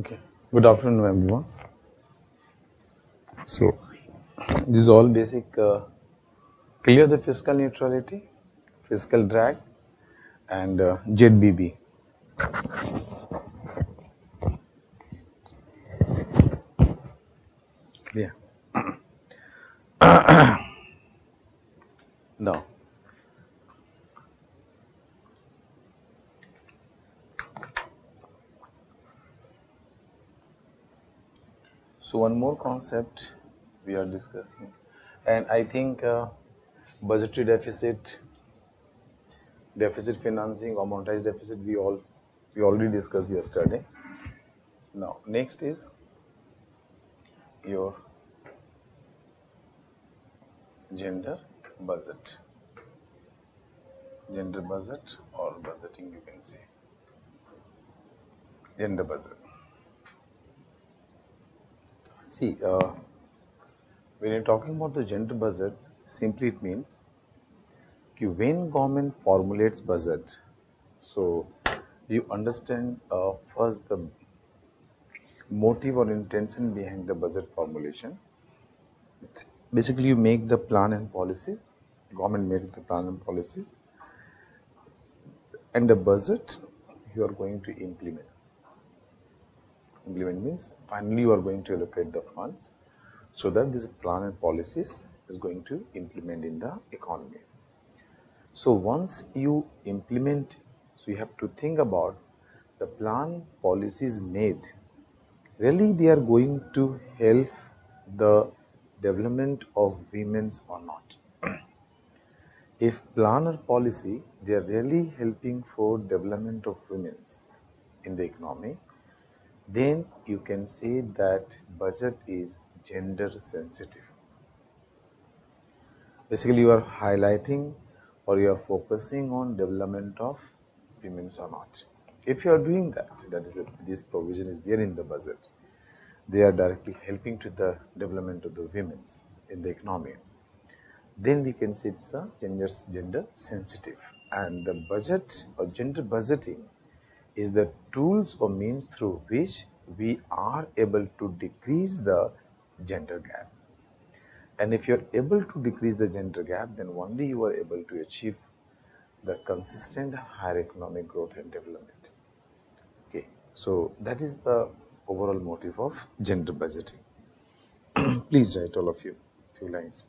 Okay. Good afternoon, everyone. So, this is all basic. Clear the fiscal neutrality, fiscal drag, and ZBB. Clear. Now, so one more concept we are discussing, and I think budgetary deficit, deficit financing, or monetized deficit. We already discussed yesterday. Now, next is your gender budget, gender budget or budgeting. You can say gender budget. See, when you're talking about the gender budget, simply it means when government formulates budget, so you understand first the motive or intention behind the budget formulation. Basically, you make the plan and policies. Government makes the plan and policies, and the budget you are going to implement. Implement means finally you are going to allocate the funds so that this plan and policies is going to implement in the economy. So once you implement, so you have to think about the plan policies made. Really, they are going to help the development of women's or not. If plan or policy, they are really helping for development of women's in the economy, then you can say that budget is gender sensitive. Basically, you are highlighting or you are focusing on development of women's or not. If you are doing that, that is this provision is there in the budget. They are directly helping to the development of the women's in the economy. Then we can say it's a gender sensitive. And the budget or gender budgeting is the tools or means through which we are able to decrease the gender gap. And if you're able to decrease the gender gap, then only you are able to achieve the consistent higher economic growth and development. Okay, so that is the overall motive of gender budgeting. Please write all of you few lines.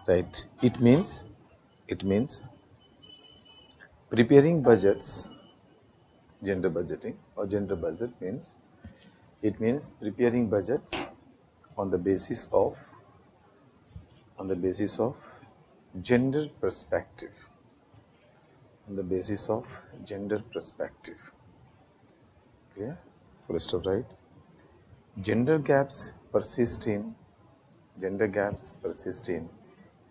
Right? It means preparing budgets. Gender budgeting or gender budget means it means preparing budgets on the basis of gender perspective. On the basis of gender perspective. Clear? Full stop, right? Gender gaps persist in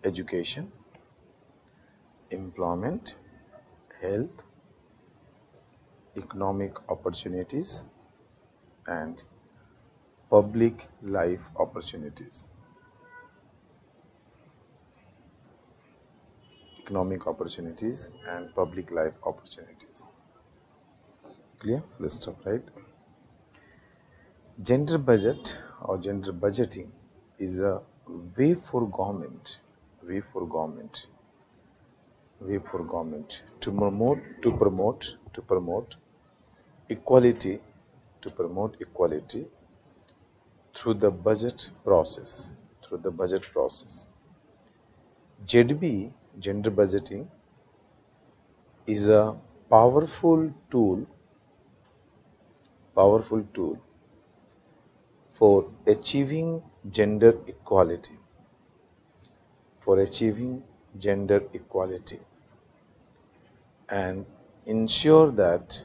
education, employment, health, economic opportunities, and public life opportunities. Economic opportunities and public life opportunities. Clear? Let's stop, right? Gender budget or gender budgeting is a way for government to promote equality through the budget process. ZB, gender budgeting, is a powerful tool for achieving gender equality. And ensure that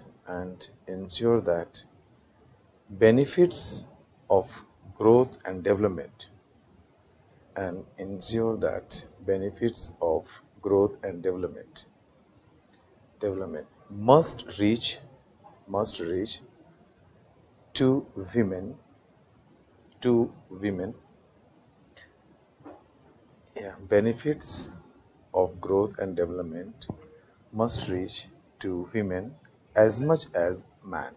benefits of growth and development must reach to women. Benefits of growth and development must reach to women as much as man.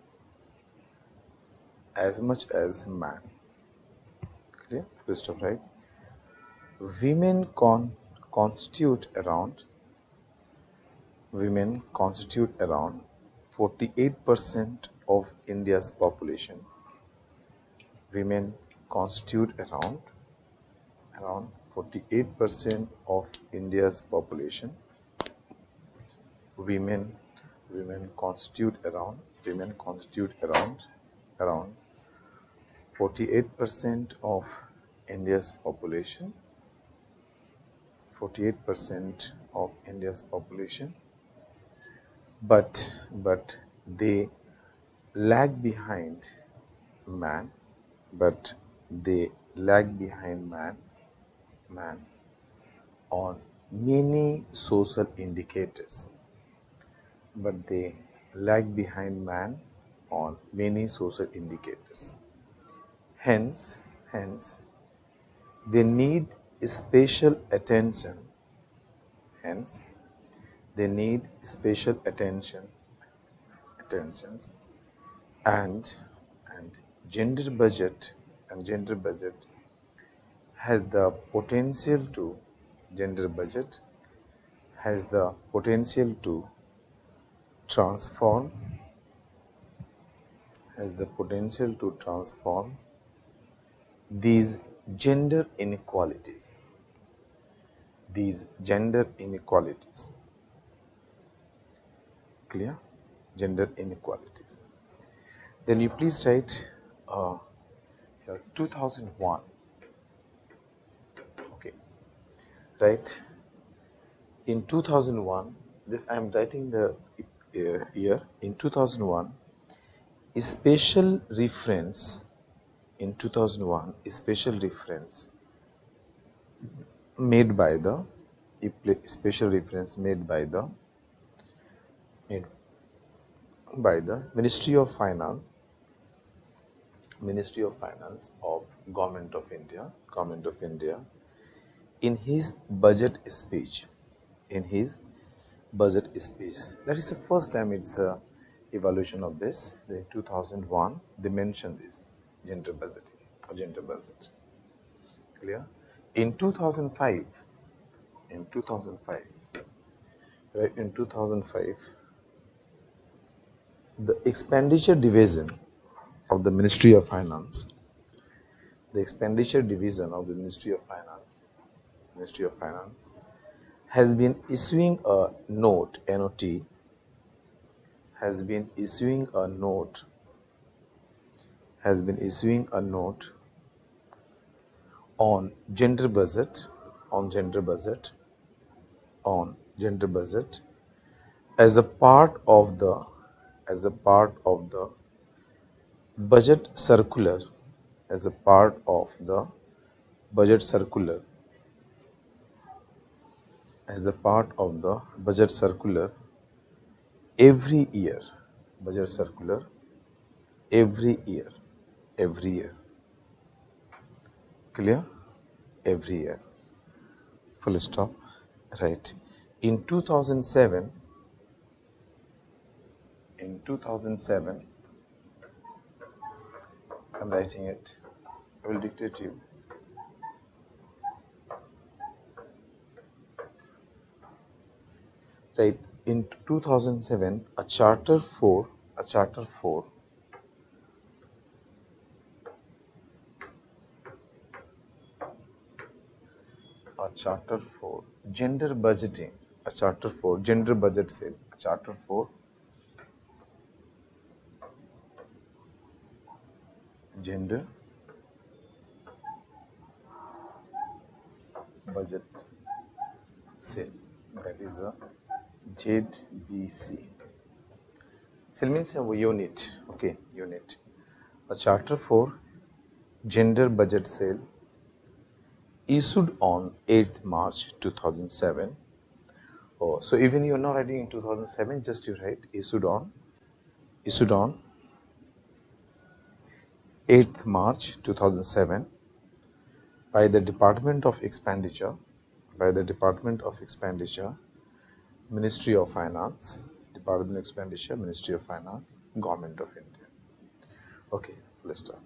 As much as man. Clear? Full stop, right? Women constitute around 48% of India's population. Women constitute around 48% of India's population. Women constitute around 48% of India's population. 48% of India's population, but they lag behind man. But they lag behind man on many social indicators. But they lag behind man on many social indicators. Hence, they need special attention. Hence, they need special attentions, and gender budget has the potential to transform these gender inequalities. Clear? Gender inequalities. Then you please write here 2001. Okay. Right. In 2001, this I am writing the year. In 2001, a special reference. In 2001, a special reference made by the Ministry of Finance of Government of India in his budget speech. That is the first time it's a evaluation of this. In 2001, they mentioned this gender budget. Clear? In 2005, the expenditure division of the Ministry of Finance, has been issuing a note, on gender budget as a part of the budget circular every year. Clear? Every year. Full stop. Right. In 2007, I'm writing it. I will dictate to you. Right. In 2007, a Charter 4 gender budgeting, a Charter 4 gender budget says, a Charter 4 gender budget sale, that is a ZBC. Cell means a unit. Okay, unit. A Charter 4 gender budget sale issued on 8th March 2007. Oh, so even you are not writing in 2007, just you write issued on 8th March 2007 by the Department of Expenditure, Ministry of Finance, Department of Expenditure, Ministry of Finance, Government of India. Okay, let's start.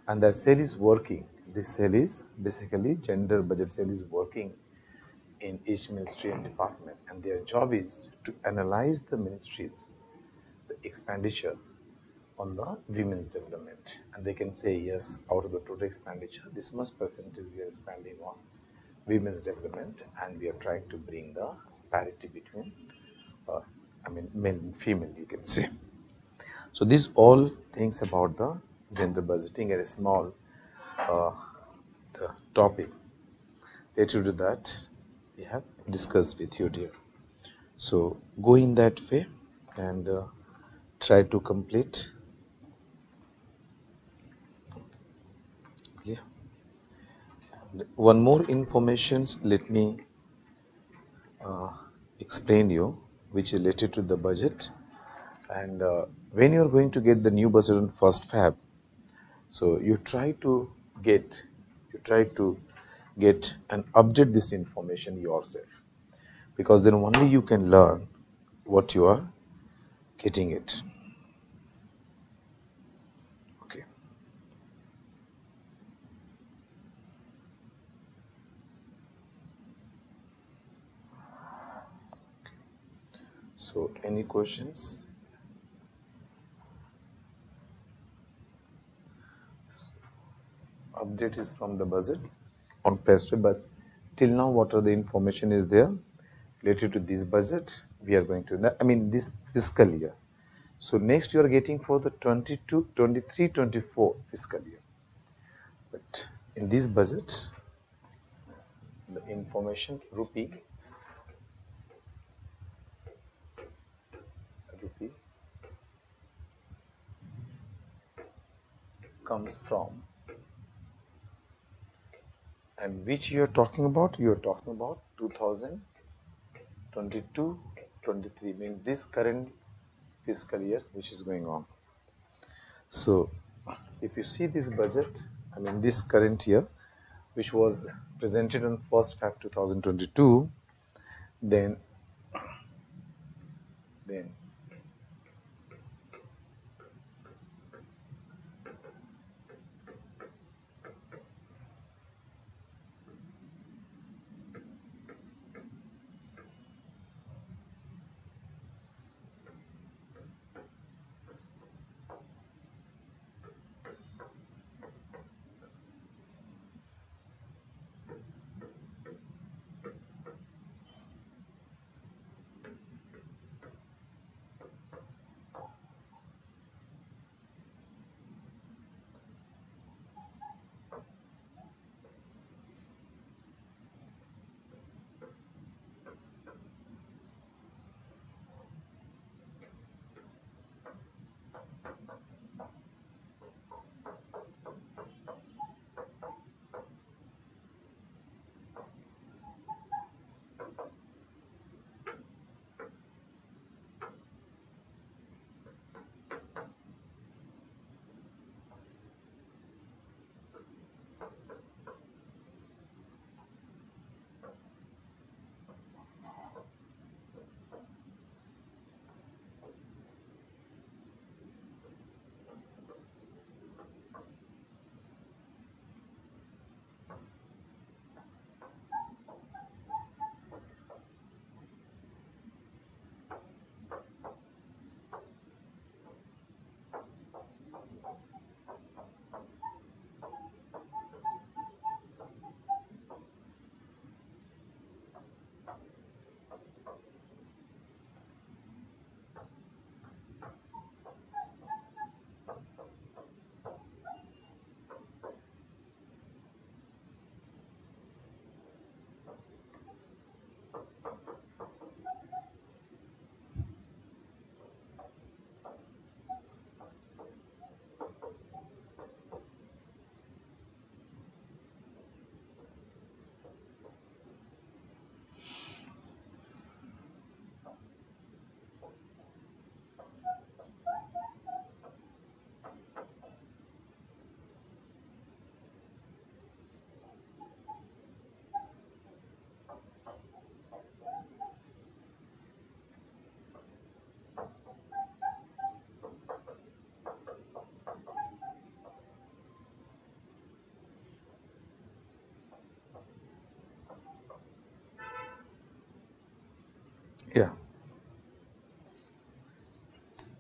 And that cell is working. This cell is basically gender budget cell is working in each ministry and department, and their job is to analyze the ministries, the expenditure on the women's development, and they can say yes, out of the total expenditure, this much percentage we are spending on women's development, and we are trying to bring the parity between, men and female, you can say. So these all things about the gender budgeting and a small the topic related to that we have discussed with you, dear. So go in that way and try to complete. Yeah. And one more informations, let me explain you, which is related to the budget. And when you're going to get the new budget on 1st Feb, so you try to get and update this information yourself, because then only you can learn what you are getting it. Okay. So any questions? Update is from the budget on past, but till now what are the information is there related to this budget we are going to, this fiscal year. So next you are getting for the 22, 23, 24 fiscal year. But in this budget, the information rupee comes from, and which you are talking about? You are talking about 2022, 23, means this current fiscal year which is going on. So if you see this budget, this current year which was presented on 1st Feb 2022, then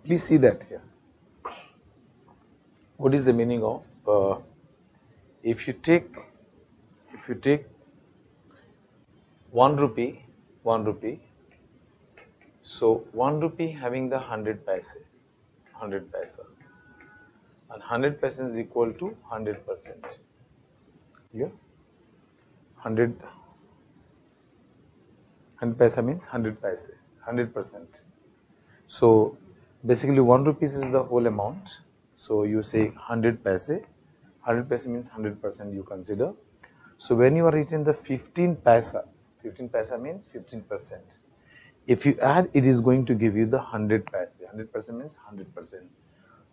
Please see that here. What is the meaning of if you take 1 rupee, 1 rupee, so 1 rupee having the 100 paise, 100 paisa, and 100 paisa is equal to 100%. Yeah, 100 paisa means 100 paise, 100%. So basically 1 rupees is the whole amount. So you say 100 paise. 100 paise means 100% you consider. So when you are written the 15 paisa means 15%. If you add, it is going to give you the 100 paise. 100% means 100%.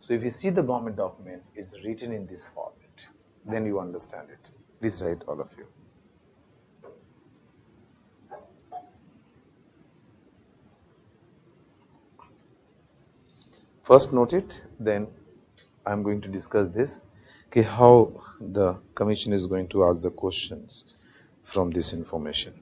So if you see the government documents, it's written in this format. Then you understand it. Please write, all of you. First note it, then I'm going to discuss this, okay, how the commission is going to ask the questions from this information.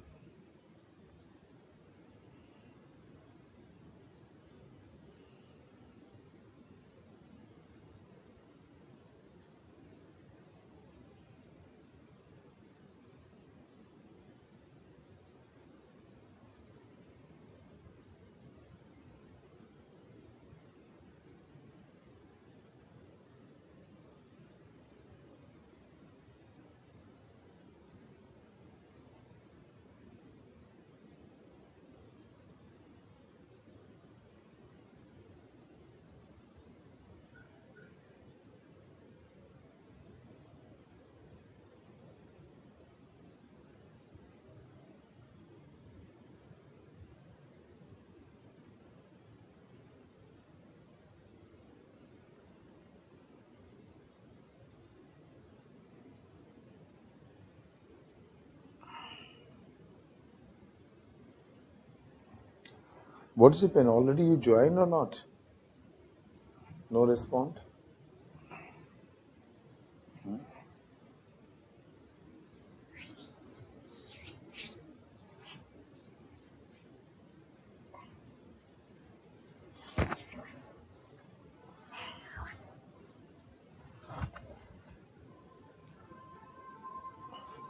What's the pen? Already you joined or not? No response?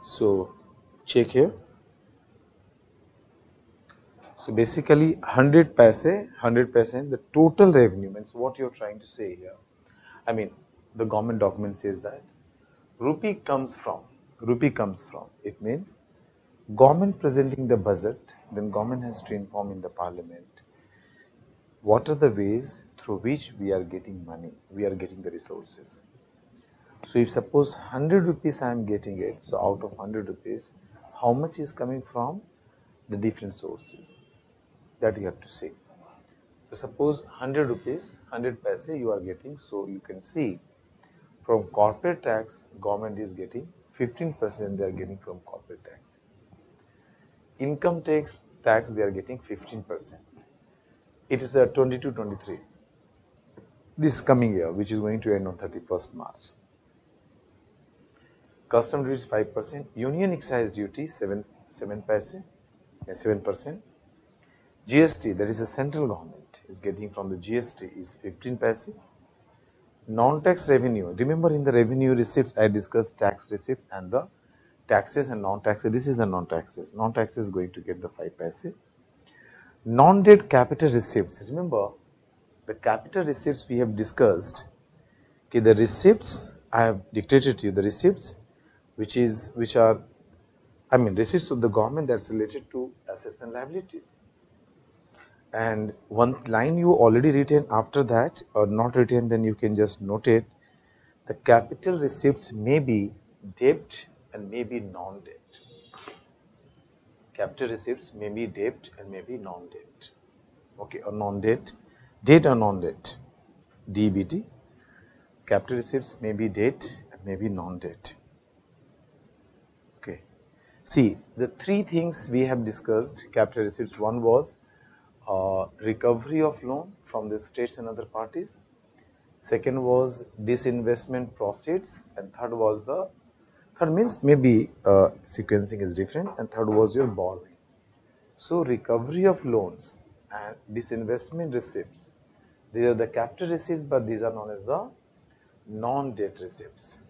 So check here. So basically 100 paise, the total revenue means what you're trying to say here. I mean, the government document says that rupee comes from, it means government presenting the budget, then government has to inform in the parliament what are the ways through which we are getting money, we are getting the resources. So if suppose 100 rupees I am getting it, so out of 100 rupees, how much is coming from the different sources? That you have to say. So suppose 100 rupees, 100 paise you are getting, so you can see from corporate tax, government is getting 15% they are getting from corporate tax. Income tax they are getting 15%. It is 22-23. This coming year, which is going to end on 31st March. Custom duty is 5%. Union excise duty 7%. GST, that is the central government is getting from the GST, is 15 paise. Non-tax revenue. Remember in the revenue receipts I discussed tax receipts and the taxes and non-taxes. This is the non-taxes. Non-taxes is going to get the 5 paise. Non-debt capital receipts. Remember the capital receipts we have discussed. Okay, the receipts I have dictated to you. The receipts which are receipts of the government that's related to assets and liabilities. And one line you already written after that or not written, then you can just note it. The capital receipts may be debt and may be non-debt. Capital receipts may be debt and may be non-debt. Okay, or non-debt, debt or non-debt, DBT. Capital receipts may be debt and may be non-debt. Okay, see the three things we have discussed. Capital receipts, one was recovery of loan from the states and other parties. Second was disinvestment proceeds, and third was third means maybe sequencing is different, and third was your borrowings. So recovery of loans and disinvestment receipts, These are the capital receipts, but these are known as the non-debt receipts.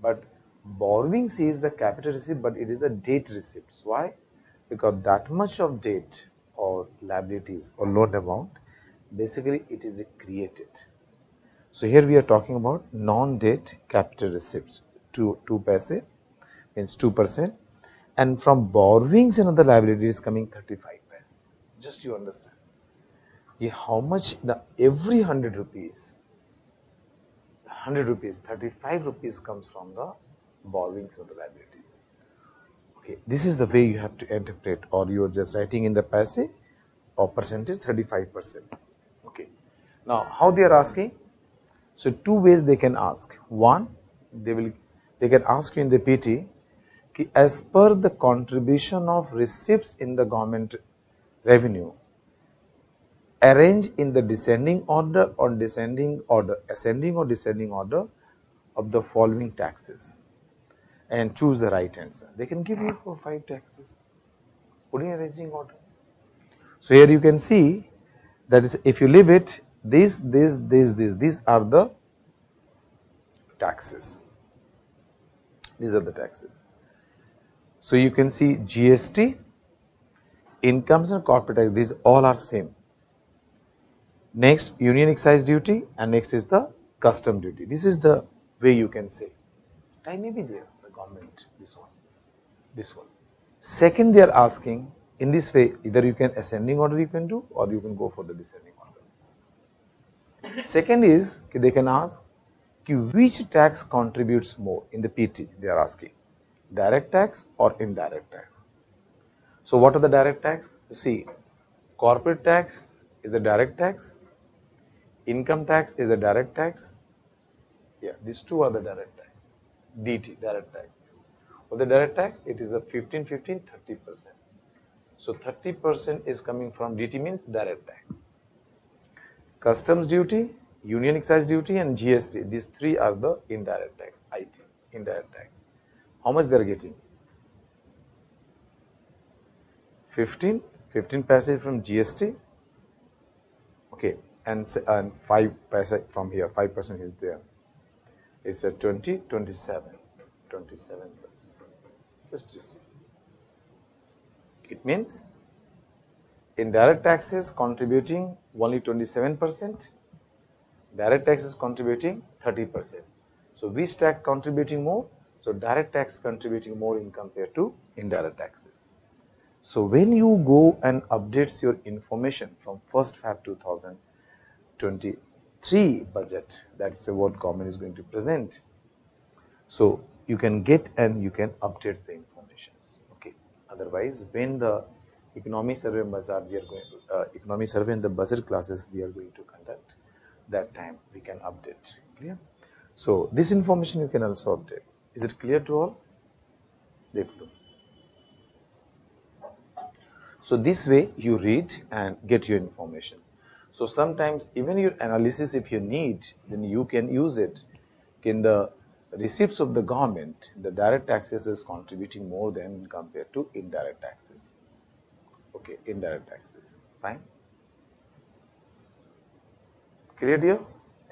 But borrowings is the capital receipt, but it is a debt receipts. Why? Because that much of debt or liabilities or loan amount, basically it is created. So here we are talking about non-debt capital receipts. 2 paise means 2%, and from borrowings another liability is coming 35 paise. Just you understand. How much every 100 rupees, 35 rupees comes from the borrowings of the liabilities. Okay, this is the way you have to interpret, or you are just writing in the paise or percentage 35%. Okay, now how they are asking? So two ways they can ask. One, they can ask you in the PT, as per the contribution of receipts in the government revenue, arrange in the descending order or ascending or descending order of the following taxes and choose the right answer. They can give you 4-5 taxes. Put in arranging order. So here you can see that is, if you leave it, these are the taxes. These are the taxes. So you can see GST, incomes and corporate tax, these all are same. Next, union excise duty, and next is the custom duty. This is the way you can say. Time may be there, the government, this one. Second, they are asking in this way, either you can ascending order you can do, or you can go for the descending order. Second is, they can ask, which tax contributes more in the PT, they are asking, direct tax or indirect tax. So what are the direct tax? You see, corporate tax is the direct tax, income tax is the direct tax. Yeah, these two are the direct tax. DT, direct tax. For the direct tax, it is a 15, 15, 30%. So 30% is coming from DT, means direct tax. Customs duty, union excise duty, and GST. These three are the indirect tax, IT, indirect tax. How much they are getting? 15 paise from GST. Okay, and 5 paise from here. 5% is there. It's a 27%. Just you see. It means indirect taxes contributing only 27%, direct taxes contributing 30%. So which tax contributing more? So direct tax contributing more in compared to indirect taxes. So when you go and updates your information from 1st Feb 2023 budget, that's what government is going to present. So you can get and you can update the information. Okay. Otherwise, when the economy survey and bazaar we are going economy survey and the budget classes we are going to conduct, that time we can update. Clear? So this information you can also update. Is it clear to all? So this way you read and get your information. So sometimes even your analysis, if you need, then you can use it. In the receipts of the government, the direct taxes is contributing more than compared to indirect taxes. Okay, indirect taxes. Fine. Clear, dear?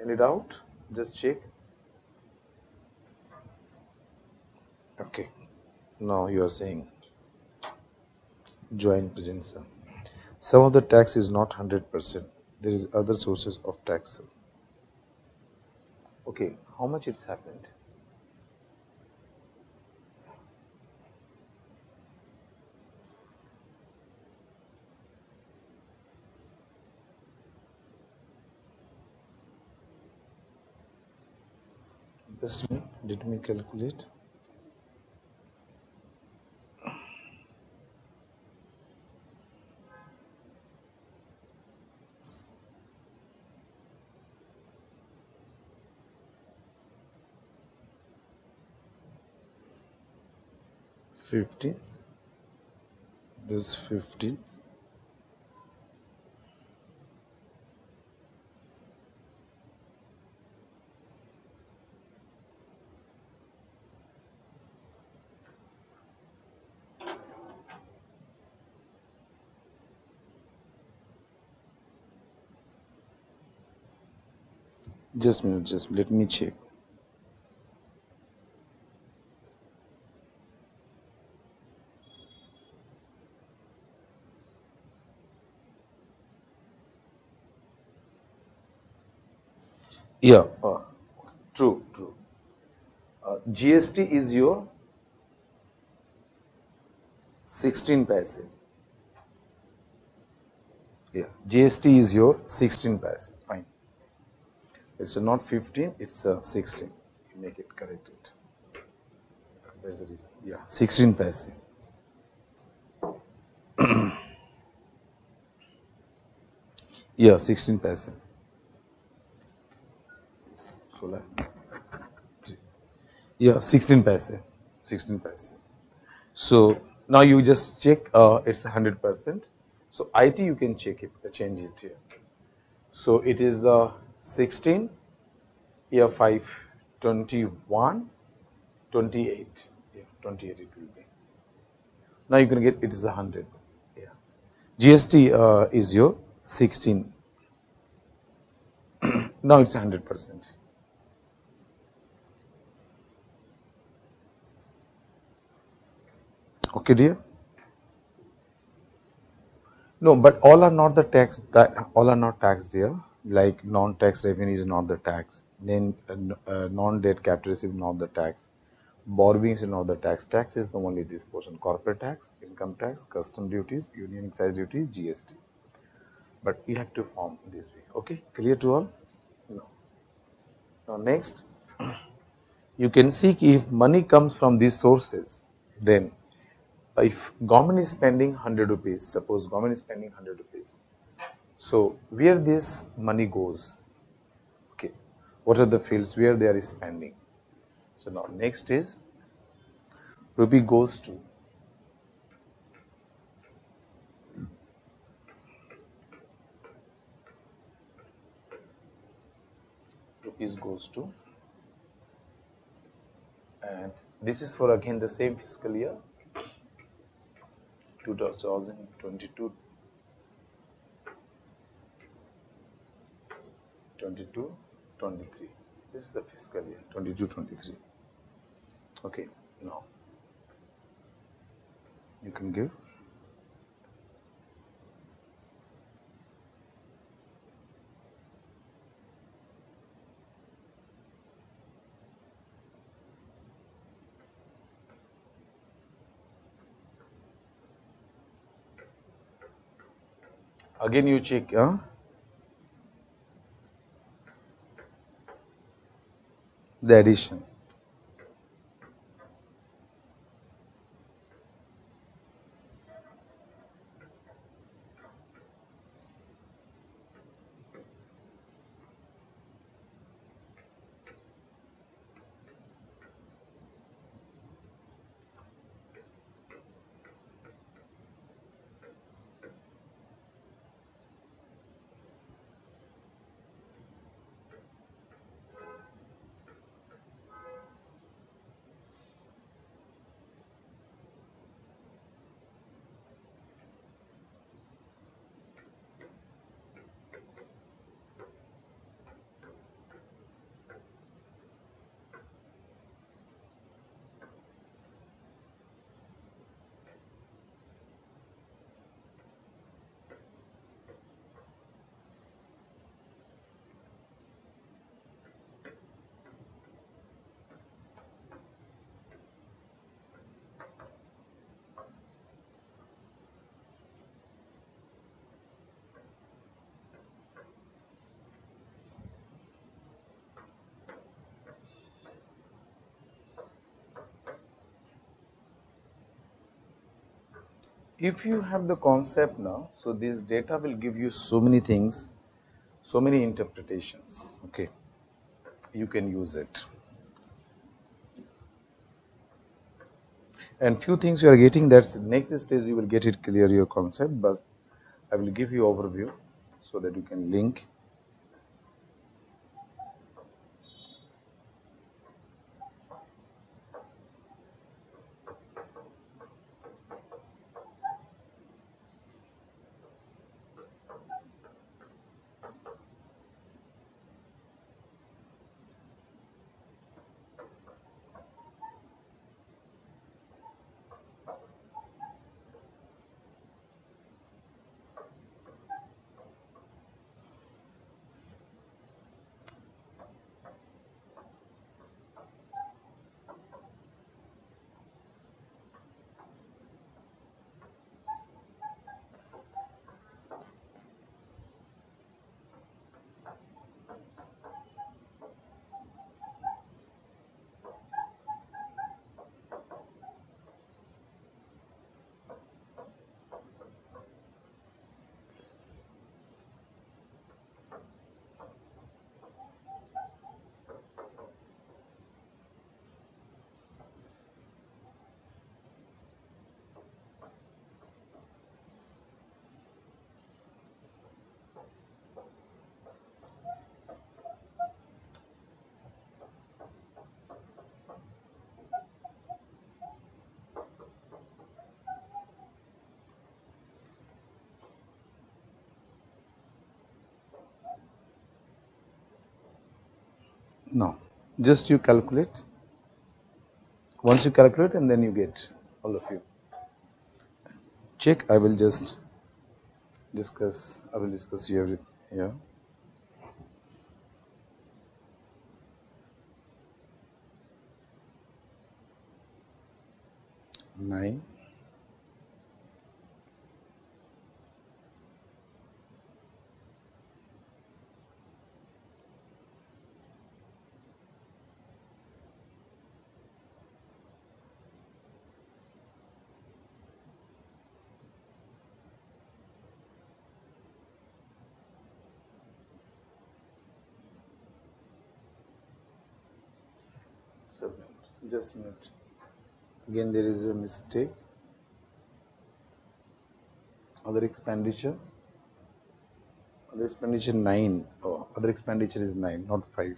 Any doubt? Just check. Okay. Now you are saying joint presence. Some of the tax is not 100%. There is other sources of tax. Okay, how much it's happened? This me, let me calculate. $50. This 50. Just a minute, just let me check. Yeah, true, true. GST is your 16 paise. Yeah, GST is your 16 paise. Fine. It's not 15, it's 16. You make it correct. That's the reason. Yeah, 16 paise. Yeah, 16 paise. So, yeah, 16 paise. 16 paise. So now you just check it's 100%. So IT you can check it, change it here. So it is the 16, year 5, 21, 28. Yeah, 28 it will be. Now you can get it is 100. Yeah. GST is your 16. Now it's 100%. Okay, dear. No, but all are not the tax. All are not taxed here. Like non-tax revenue is not the tax. Then non-debt capital receipt not the tax. Borrowings is not the tax. Tax is the only this portion. Corporate tax, income tax, custom duties, union excise duty, GST. But you have to form this way. Okay, clear to all? No. Now next, you can see if money comes from these sources, then if government is spending 100 rupees, suppose government is spending 100 rupees. So where this money goes? Okay, what are the fields where they are spending? So now next is rupee goes to rupees goes to, and this is for again the same fiscal year 2022 22 23. This is the fiscal year 22-23. Okay, now you can give again you check the addition. If you have the concept now, so this data will give you so many things, so many interpretations. Okay, you can use it. And few things you are getting, that's next stage you will get it clear your concept, but I will give you overview so that you can link. Now just you calculate. Once you calculate and then you get all of you. Check. I will discuss you everything here. Nine. Submit. Just a minute. Again, there is a mistake. Other expenditure. Other expenditure 9. Oh, other expenditure is 9, not 5.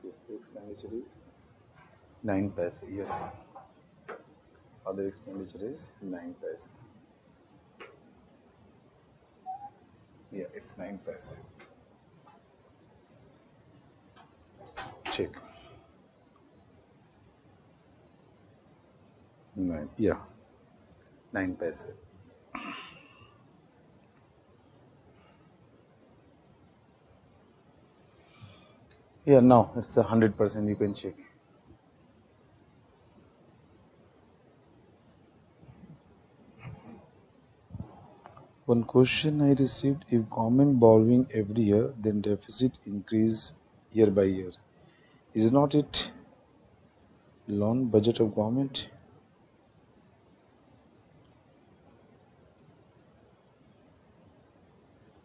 The expenditure is 9 paise. Yes. Other expenditure is 9 paise. Yeah, it's 9 paise. Check. 9. Yeah. 9 paise. Yeah, now it's 100%. You can check. One question I received: if government borrowing every year, then deficit increase year by year. Is not it loan budget of government?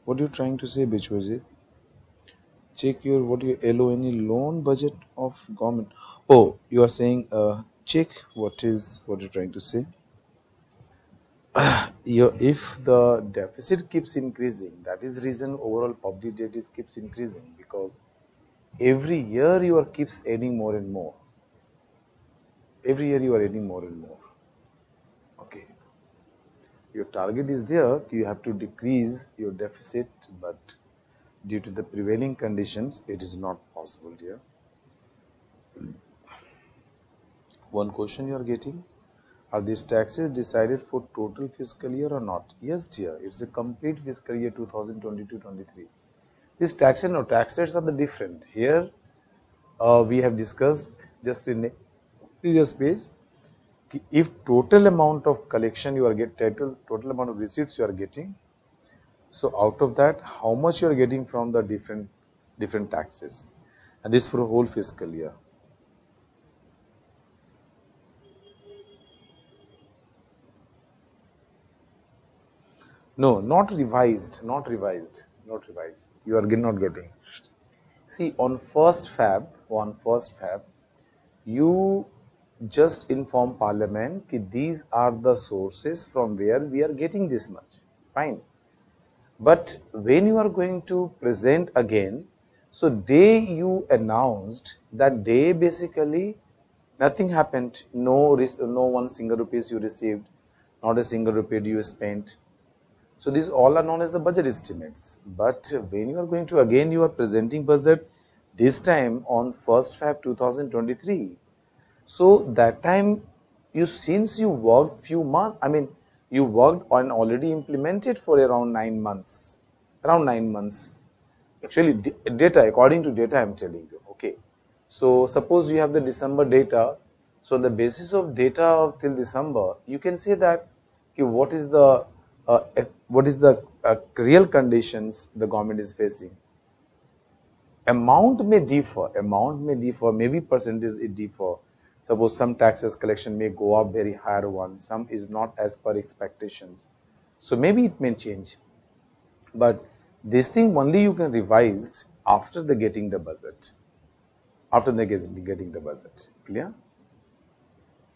What are you trying to say, Bichwaji? Check your what your LONE loan budget of government. Oh, you are saying check what you're trying to say. If the deficit keeps increasing, that is the reason overall public debt is keeps increasing, because every year you are keeps adding more and more. Every year you are adding more and more. Okay. Your target is there, you have to decrease your deficit, but due to the prevailing conditions, it is not possible, dear. One question you are getting: are these taxes decided for total fiscal year or not? Yes, dear, it's a complete fiscal year 2022-23. These taxes, no, tax rates are the different. Here, we have discussed just in the previous page, if total amount of collection you are total amount of receipts you are getting, so out of that, how much you are getting from the different taxes, and this for a whole fiscal year. No, not revised, not revised, not revised. You are not getting. See, on first Feb, you just inform Parliament that these are the sources from where we are getting this much. Fine. But when you are going to present again, so day you announced, that day basically nothing happened. No 1 single rupees you received, not a single rupee you spent. So these all are known as the budget estimates. But when you are going to again you are presenting budget, this time on 1st Feb 2023. So that time since you worked few months, you worked on already implemented for around 9 months. Around 9 months. Actually data, according to data I am telling you. Okay. So suppose you have the December data. So on the basis of data till December, you can say that what is the real conditions the government is facing. Amount may differ, maybe percentage it differ. Suppose some taxes collection may go up very higher one, some is not as per expectations. So maybe it may change. But this thing only you can revise after the getting the budget. After the getting the budget. Clear?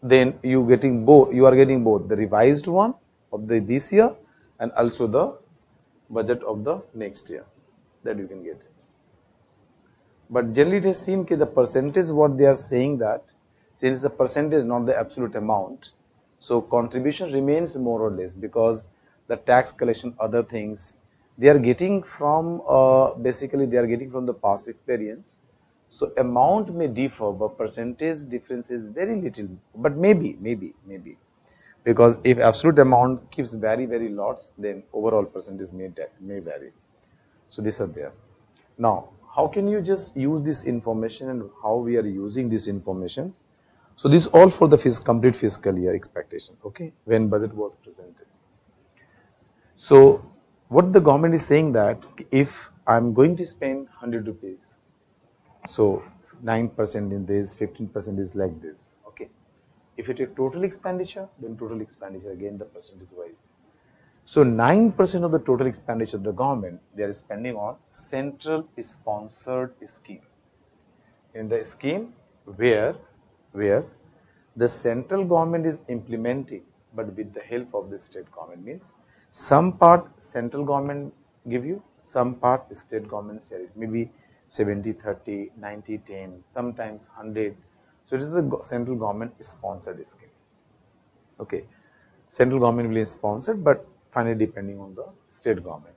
Then you are getting both the revised one of this year and also the budget of the next year, that you can get it. But generally it is seen that the percentage what they are saying, that since the percentage not the absolute amount, so contribution remains more or less, because the tax collection, other things, They are getting from basically they are getting from the past experience. So amount may differ, but percentage difference is very little. But maybe because if absolute amount keeps very lots, then overall percentage may vary. So these are there. Now, how can you just use this information and how we are using these informations? So this all for the complete fiscal year expectation, okay, when budget was presented. So what the government is saying that if I'm going to spend 100 rupees, so 9% in this, 15% is like this, okay. If you take total expenditure, then total expenditure again the percentage wise. So 9% of the total expenditure of the government, they are spending on central sponsored scheme. In the scheme where the central government is implementing, but with the help of the state government, means some part central government give you, some part state government share it, maybe 70-30, 90-10, sometimes 100. So it is a central government sponsored scheme. Okay, central government will sponsor, but finally depending on the state government.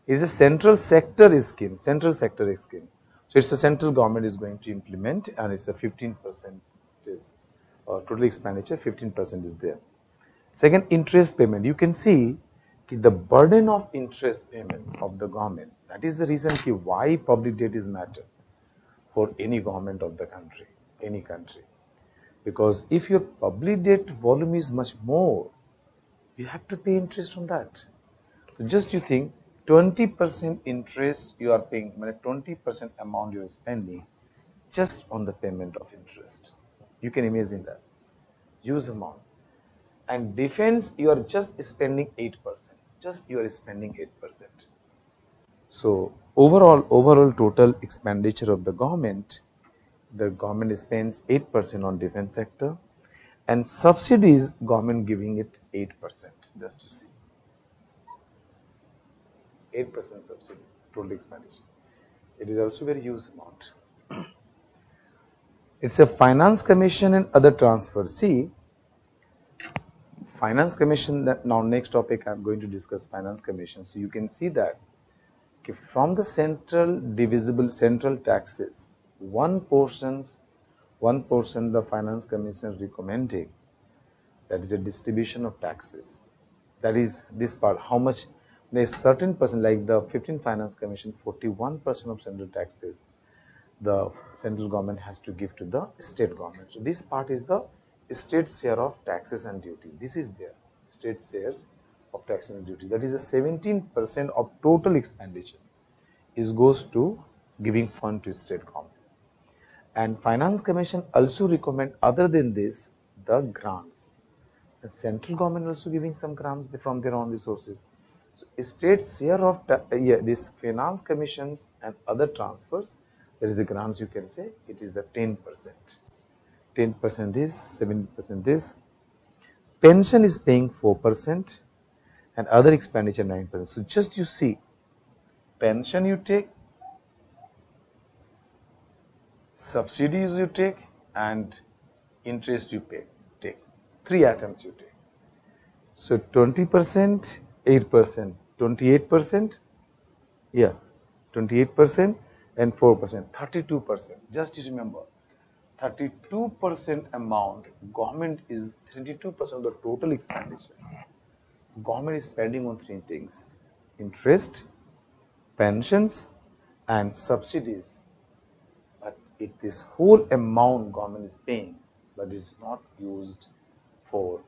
It is a central sector scheme. Central sector scheme. So it's the central government is going to implement, and it's a 15% is total expenditure. 15% is there. Second, interest payment. You can see the burden of interest payment of the government. That is the reason why public debt is matter for any government of the country, any country. Because if your public debt volume is much more, you have to pay interest on that. So just you think 20% interest you are paying, 20% amount you are spending just on the payment of interest. You can imagine that. Huge amount. And defense, you are just spending 8%. Just you are spending 8%. So overall total expenditure of the government spends 8% on defense sector, and subsidies government giving it 8%. Just to see, 8% subsidy total expenditure. It is also very huge amount. It's a finance commission and other transfers. See, finance commission, that now next topic I'm going to discuss finance commission. So you can see that from the central divisible central taxes, one portion the finance commission is recommending, that is a distribution of taxes. That is this part, how much, a certain percent, like the 15 finance commission, 41% of central taxes the central government has to give to the state government. So this part is the state share of taxes and duty. This is there, state shares of taxes and duty. That is a 17% of total expenditure is goes to giving fund to state government. And finance commission also recommend, other than this, the grants. The central government also giving some grants from their own resources. So state share of this finance commissions and other transfers, there is a grants, you can say it is the 10%. 10% this, 7% this. Pension is paying 4% and other expenditure 9%. So just you see, pension you take, subsidies you take, and interest you take. Three items you take. So 20%, 8%, 28%, yeah, 28% and 4%, 32%. Just remember, 32% amount, government is 32% of the total expenditure. Government is spending on three things: interest, pensions, and subsidies. But this whole amount government is paying, but it's not used for,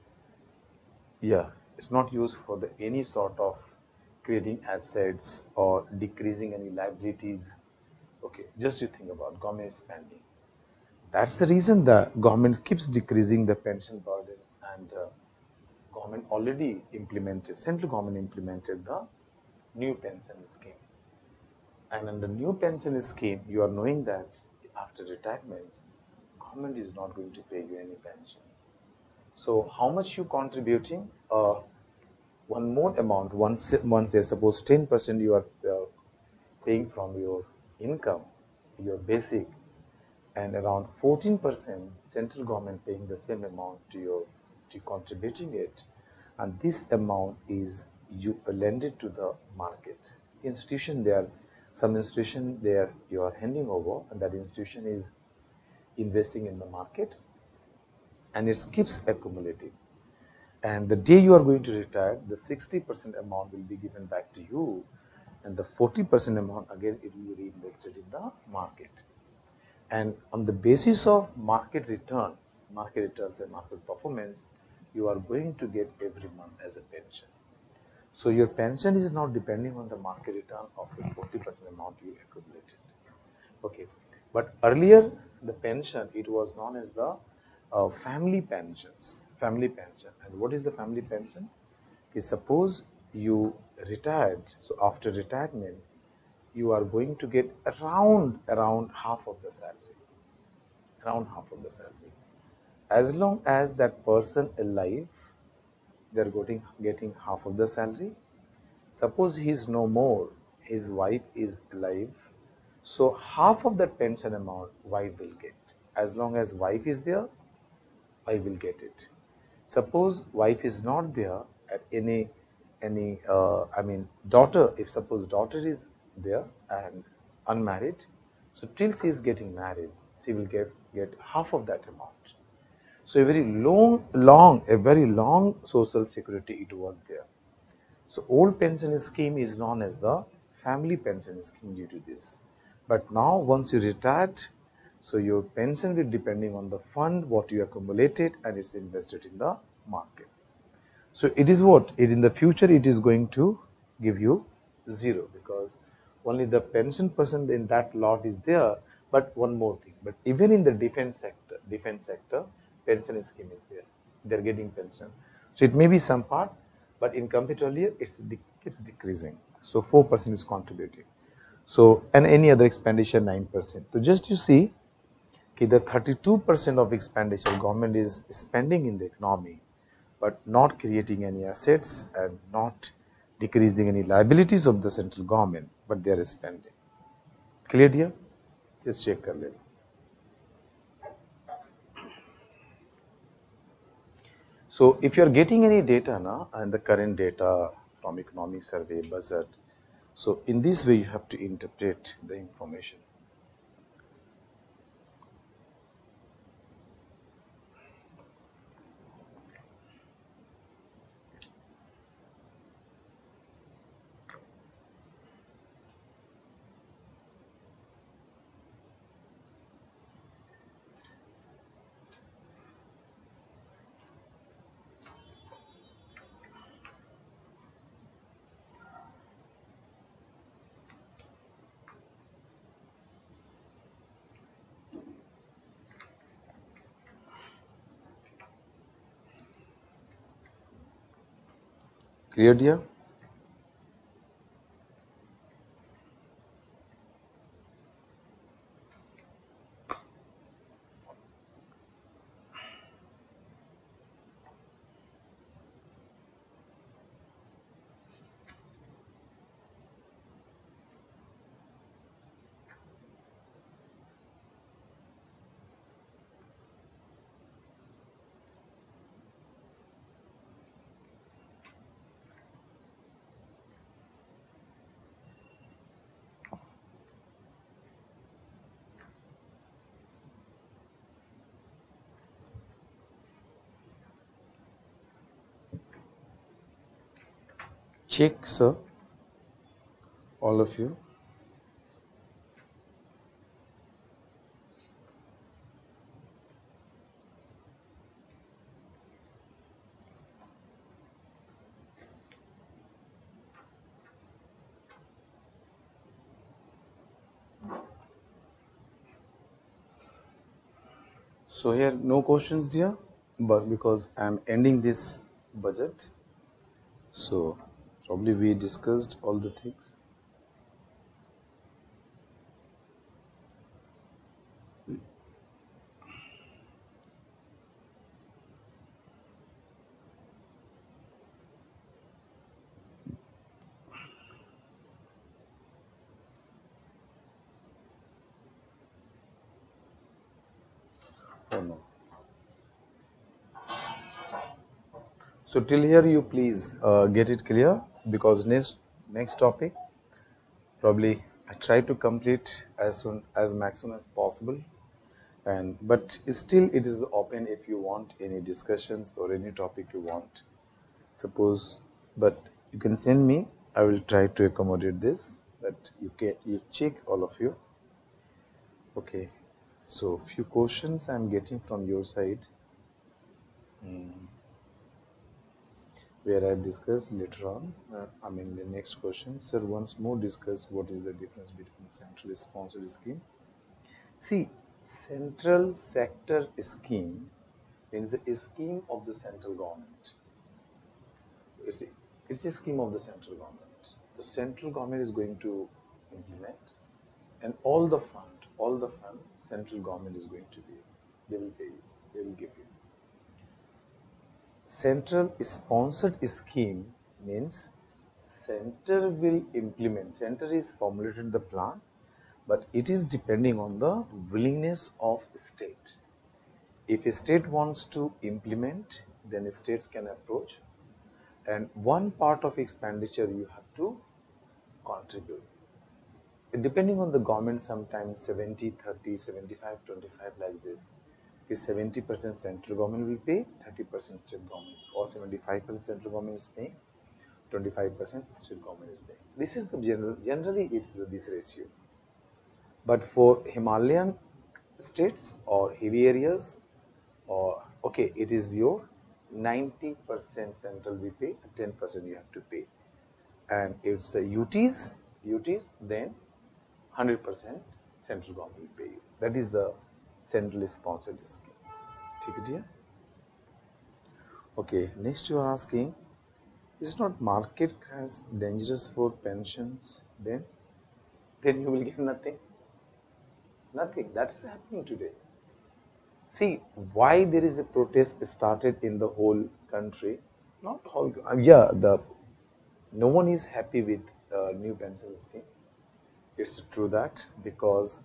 it's not used for any sort of creating assets or decreasing any liabilities. Okay, just you think about government spending. That's the reason the government keeps decreasing the pension burdens, and government already implemented, central government implemented the new pension scheme. And in the new pension scheme, you are knowing that after retirement, government is not going to pay you any pension. So how much you contributing? One more amount, once they suppose 10% you are paying from your income, your basic, and around 14% central government paying the same amount to contributing it, and this amount is you lended to the market. institution there, some institution there you are handing over, and that institution is investing in the market, and it keeps accumulating. And the day you are going to retire, the 60% amount will be given back to you, and the 40% amount again it will be reinvested in the market. And on the basis of market returns and market performance, you are going to get every month as a pension. So your pension is not depending on the market return of the 40% amount you accumulated. Okay, but earlier the pension, it was known as the family pensions. Family pension. And what is the family pension? Is suppose you retired, so after retirement you are going to get around half of the salary, as long as that person alive, they are getting half of the salary. Suppose he is no more, his wife is alive, so half of that pension amount wife will get. As long as wife is there, wife will get it. Suppose wife is not there, at any daughter, if suppose daughter is there and unmarried, so till she is getting married, she will get half of that amount. So a very long social security it was there. So old pension scheme is known as the family pension scheme due to this. But now once you retired, so your pension will depending on the fund what you accumulated, and it's invested in the market. So it is what? In the future it is going to give you zero, because only the pension person in that lot is there. But one more thing, but even in the defense sector, pension scheme is there. They're getting pension. So it may be some part, but in compared to earlier, it keeps decreasing. So 4% is contributing. So, and any other expenditure 9%. So just you see, the 32% of expenditure government is spending in the economy, but not creating any assets and not decreasing any liabilities of the central government, but they are spending. Clear here? Just check a little. So if you are getting any data now, and the current data from economic survey, budget, so in this way you have to interpret the information. Clear dear? Check, sir, all of you. So here no questions dear, but because I'm ending this budget, so probably we discussed all the things. Oh no. So till here you please get it clear, because next topic Probably I try to complete as maximum as possible, and but still it is open if you want any discussions or any topic you want. Suppose, but you can send me. I will try to accommodate this. That you check all of you. Okay. So few questions I'm getting from your side, where I've discussed later on. I mean the next question. Sir, once more discuss what is the difference between centrally sponsored scheme. See, central sector scheme means a scheme of the central government. It's a, it's a scheme of the central government. The central government is going to implement, and all the fund, central government is going to be. They will pay you. They will give you. Central sponsored scheme means center will implement. Center is formulated the plan, but it is depending on the willingness of state. If a state wants to implement, then states can approach, and one part of expenditure you have to contribute. Depending on the government, sometimes 70, 30, 75, 25 like this. Is 70% central government will pay, 30% state government, or 75% central government is paying, 25% state government is paying. This is the generally it is this ratio. But for Himalayan states or hilly areas, or okay, it is your 90% central we pay, 10% you have to pay, and it's UTs, then 100% central government will pay you. That is the centrally sponsored scheme. ठीक है dear? Okay, next you are asking, is not market crash dangerous for pensions? Then you will get nothing. Nothing. That is happening today. See, why there is a protest started in the whole country? Not whole. Yeah, no one is happy with new pension scheme. It's true that because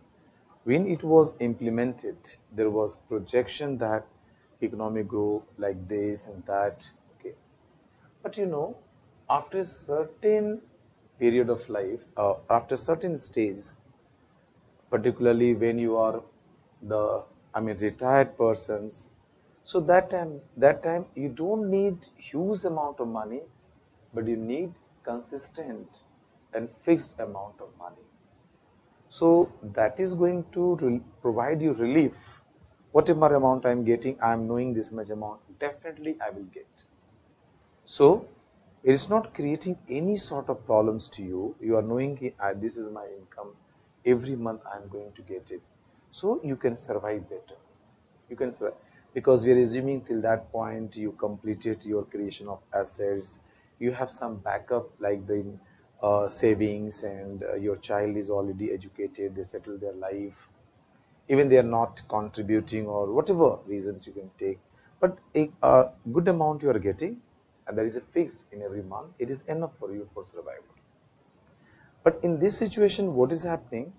when it was implemented, there was projection that economic grow like this and that. Okay, but after a certain period of life, after certain stage, particularly when you are retired persons, so that time you don't need huge amount of money, but you need consistent and fixed amount of money. So that is going to provide you relief. Whatever amount I'm getting, I'm knowing this much amount, definitely I will get. So it is not creating any sort of problems to you. You are knowing this is my income. Every month I'm going to get it. So you can survive better. You can survive. Because we are assuming till that point you completed your creation of assets. You have some backup like the savings, and your child is already educated. They settle their life. Even they are not contributing or whatever reasons you can take. But a good amount you are getting, and that is a fixed in every month, it is enough for you for survival. But in this situation, what is happening?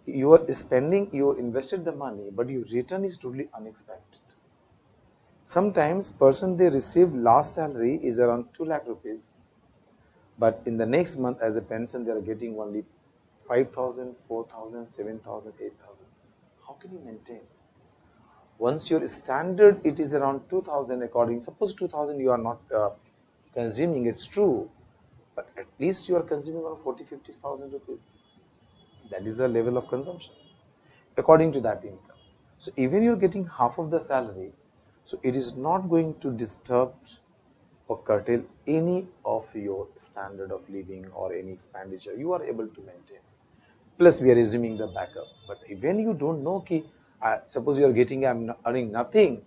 You are spending, you invested the money, but your return is totally unexpected. Sometimes person they receive last salary is around 2 lakh rupees, but in the next month as a pension they are getting only 5,000, 4,000, 7,000, 8,000. How can you maintain? Once your standard it is around 2,000 according, suppose 2,000 you are not consuming, it's true, but at least you are consuming around 40, 50,000 rupees. That is the level of consumption according to that income. So even you're getting half of the salary, so it is not going to disturb or curtail any of your standard of living or any expenditure. You are able to maintain. Plus we are assuming the backup. But when you don't know, suppose you are getting, I'm earning nothing.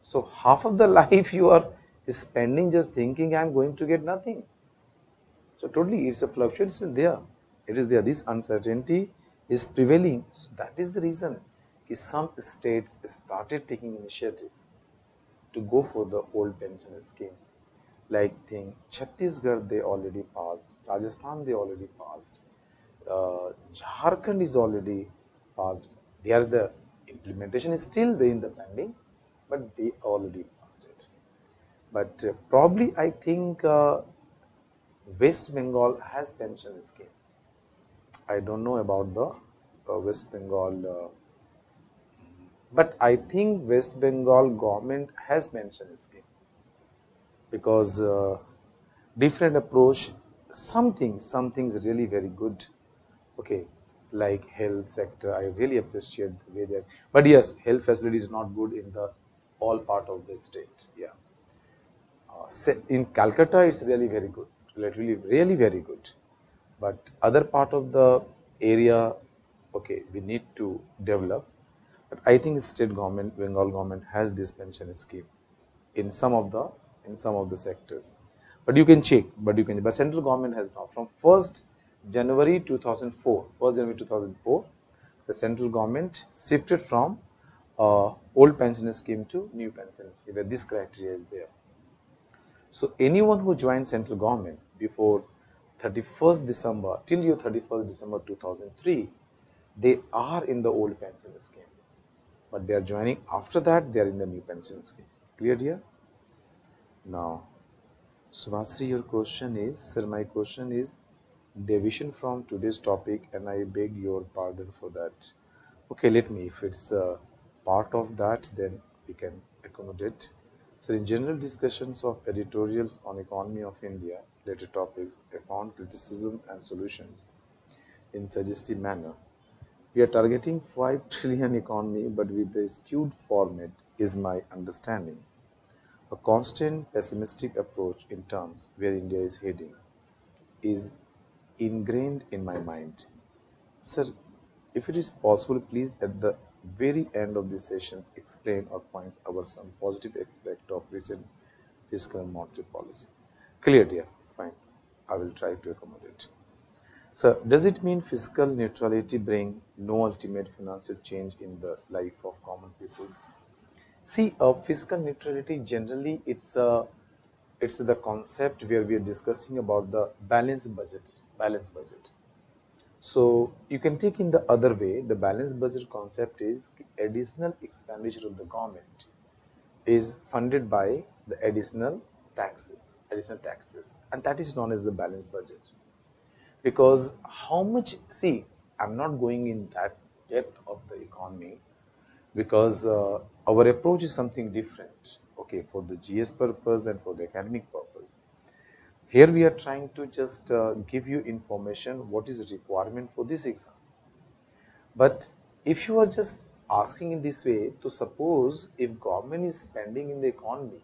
So half of the life you are spending just thinking I'm going to get nothing. So totally it's a fluctuation there. It is there. This uncertainty is prevailing. So that is the reason some states started taking initiative to go for the old pension scheme. Like Chhattisgarh they already passed, Rajasthan they already passed, Jharkhand is already passed. They are the implementation is still there in the pending, but they already passed it. But probably I think West Bengal has pension scheme. I don't know about the West Bengal, but I think West Bengal government has mentioned a scheme because different approach. Some things really very good. Okay, like health sector, I really appreciate the way that. But yes, health facility is not good in the all part of the state. Yeah, in Calcutta, it's really very good, really very good. But other part of the area, okay, we need to develop. But I think state government, Bengal government has this pension scheme in some of the sectors. But you can check. But central government has now from 1st January 2004. 1st January 2004, the central government shifted from old pension scheme to new pension scheme, where this criteria is there. So anyone who joined central government before 31st December till your 31st December 2003, they are in the old pension scheme. But they are joining after that, they are in the new pension scheme. Clear here? Now, Subhasri, your question is, sir, my question is deviation from today's topic, and I beg your pardon for that. Okay, let me, if it's part of that, then we can accommodate. So in general discussions of editorials on economy of India, related topics, I found criticism and solutions in suggestive manner. We are targeting 5 trillion economy, but with the skewed format is my understanding. A constant pessimistic approach in terms where India is heading is ingrained in my mind. Sir, if it is possible, please at the very end of these sessions explain or point out some positive aspect of recent fiscal and monetary policy. Clear, dear. Fine. I will try to accommodate. So, does it mean fiscal neutrality bring no ultimate financial change in the life of common people? See, fiscal neutrality generally it's the concept where we are discussing about the balanced budget. Balanced budget. So you can take in the other way. The balanced budget concept is additional expenditure of the government is funded by the additional taxes, and that is known as the balanced budget. Because how much? See, I'm not going in that depth of the economy because our approach is something different. Okay, for the GS purpose and for the academic purpose. Here we are trying to just give you information what is the requirement for this exam. But if you are just asking in this way, to suppose if government is spending in the economy,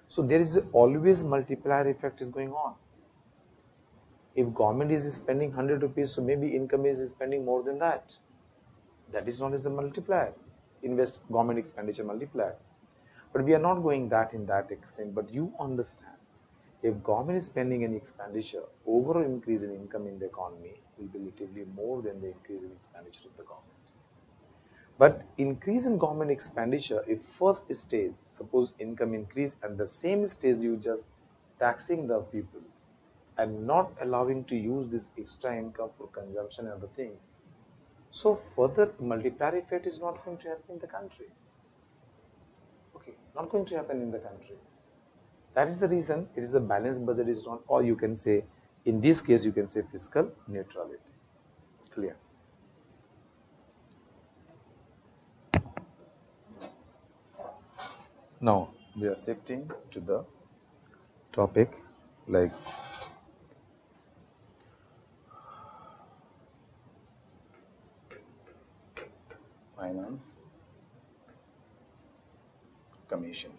so there is always multiplier effect is going on. If government is spending 100 rupees, so maybe income is spending more than that. That is known as the multiplier, government expenditure multiplier. But we are not going that in that extent. But you understand, if government is spending any expenditure, overall increase in income in the economy will be relatively more than the increase in expenditure of the government. But increase in government expenditure, if first stage, suppose income increase and the same stage you just taxing the people and not allowing to use this extra income for consumption and other things. So further multiplier effect is not going to happen in the country. Okay, not going to happen in the country. That is the reason it is a balanced budget is not, or you can say, in this case, you can say fiscal neutrality. Clear? Now, we are shifting to the topic like Finance Commission.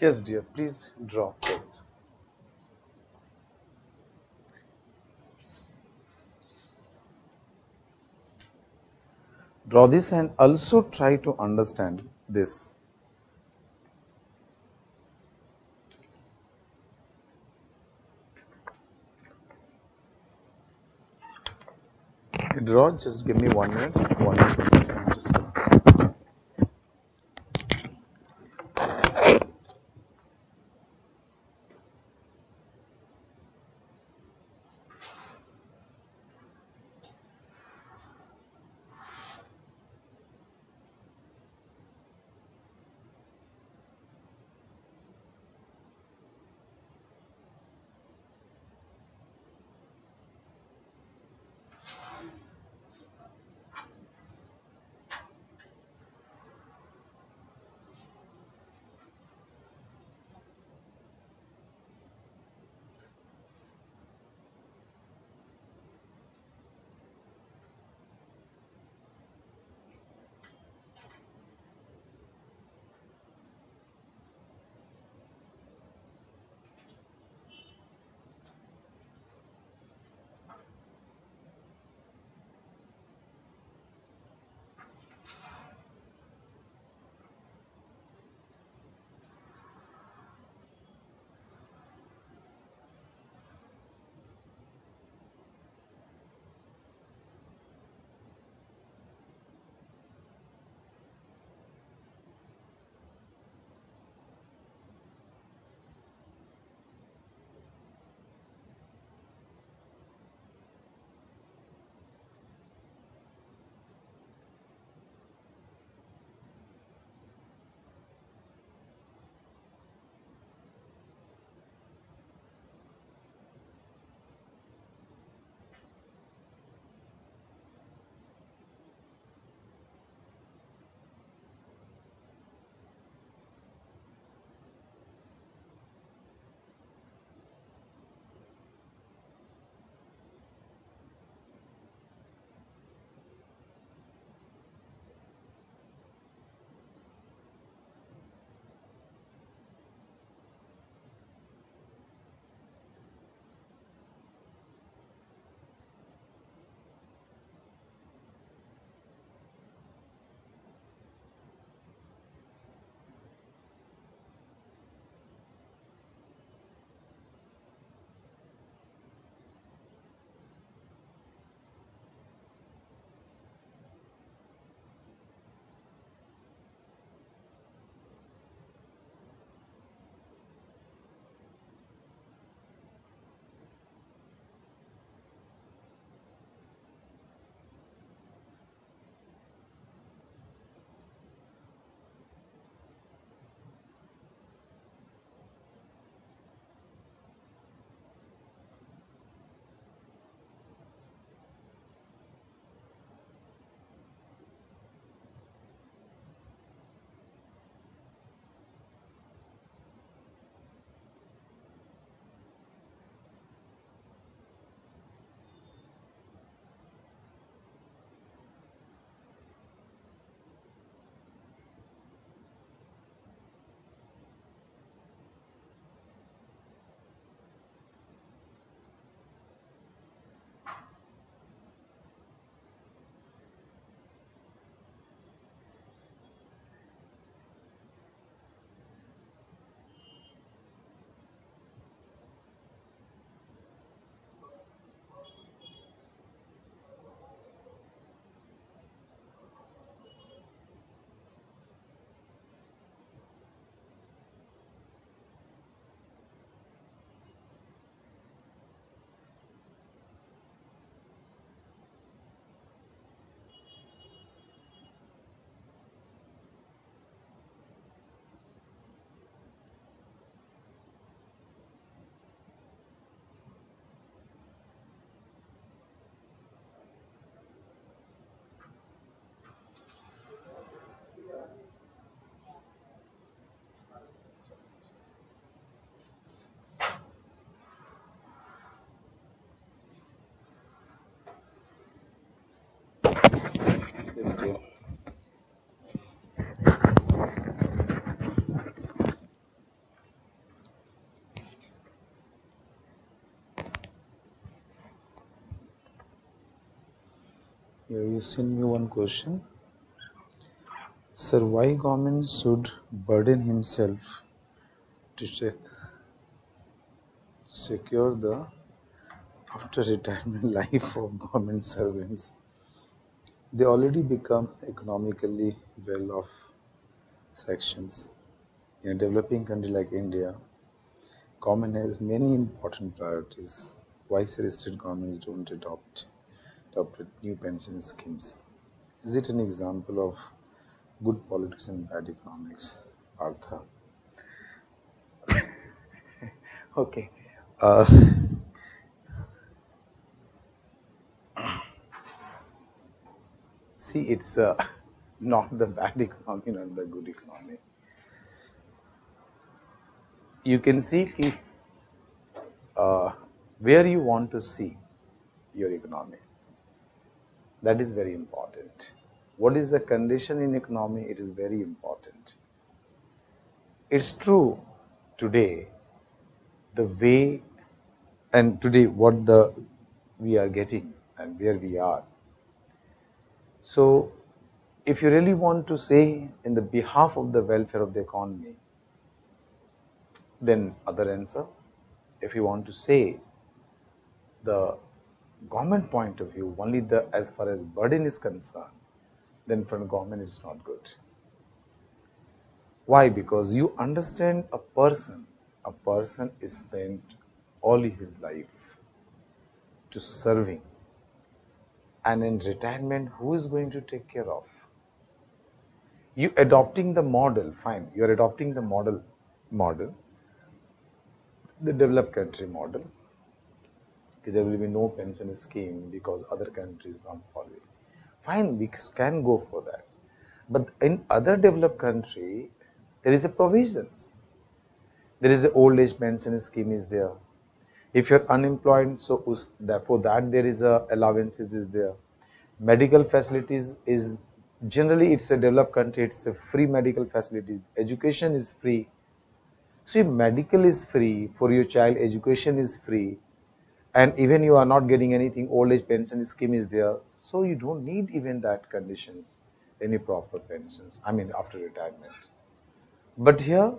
Yes, dear, please draw first. Draw this and also try to understand this. Draw, just give me 1 minute. 1 minute. Just yes, dear. Yeah, you send me one question. Sir, why government should burden himself to secure the after retirement life of government servants? They already become economically well-off sections. In a developing country like India, government has many important priorities. Why sir state governments don't adopt new pension schemes? Is it an example of good politics and bad economics, Artha? Okay. Uh, See, it's not the bad economy, not the good economy. You can see uh, where you want to see your economy. That is very important. What is the condition in economy? It is very important. It's true today, the way and today what the we are getting and where we are. So, if you really want to say in the behalf of the welfare of the economy, then other answer. If you want to say the government point of view, only the as far as burden is concerned, then from government it's not good. Why? Because you understand a person is spent all his life to serving, and in retirement, who is going to take care of? You adopting the model, fine. You are adopting the model, the developed country model. There will be no pension scheme because other countries don't follow it. Fine, we can go for that. But in other developed country, there is a provisions. There is a old age pension scheme is there. If you're unemployed, so for that there is a allowances is there. Medical facilities is generally it's a developed country, it's a free medical facilities. Education is free. See, medical is free for your child, education is free. And even you are not getting anything, old age pension scheme is there. So you don't need even that conditions, any proper pensions, I mean after retirement. But here,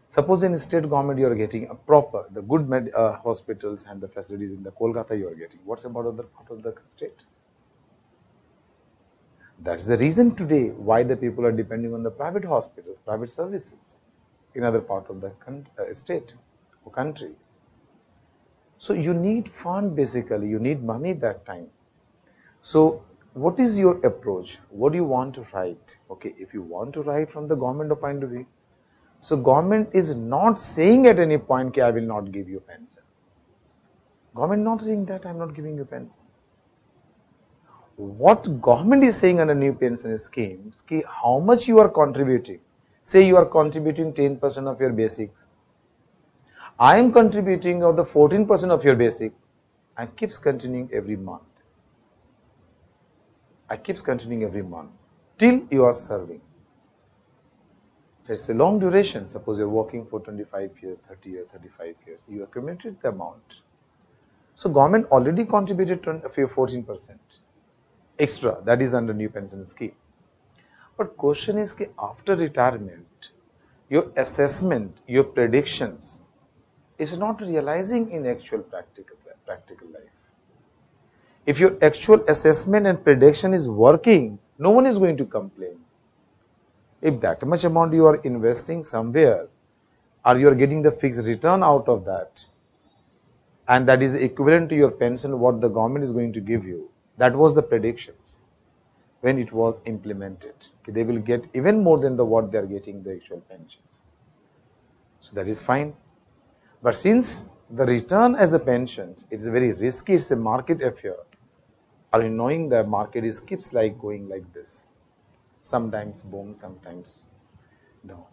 suppose in state government you are getting a proper, the good hospitals and the facilities in the Kolkata you are getting. What's about other part of the state? That's the reason today why the people are depending on the private hospitals, private services in other part of the state or country. So you need fund basically, you need money that time. So what is your approach? What do you want to write? Okay, if you want to write from the government point of view, so government is not saying at any point that I will not give you pension. Government not saying that I am not giving you pension. What government is saying under new pension scheme, how much you are contributing. Say you are contributing 10% of your basics. I am contributing of the 14% of your basic and keeps continuing every month. I keeps continuing every month till you are serving. So it's a long duration. Suppose you're working for 25 years, 30 years, 35 years. You accumulated the amount. So government already contributed 14% extra. That is under new pension scheme. But question is after retirement, your assessment, your predictions is not realizing in actual practical life. If your actual assessment and prediction is working, no one is going to complain. If that much amount you are investing somewhere, or you are getting the fixed return out of that, and that is equivalent to your pension, what the government is going to give you, that was the predictions when it was implemented. They will get even more than what they are getting the actual pensions. So that is fine. But since the return as a pensions, it's very risky, it's a market affair. Are you knowing the market is keeps like going like this? Sometimes boom, sometimes no.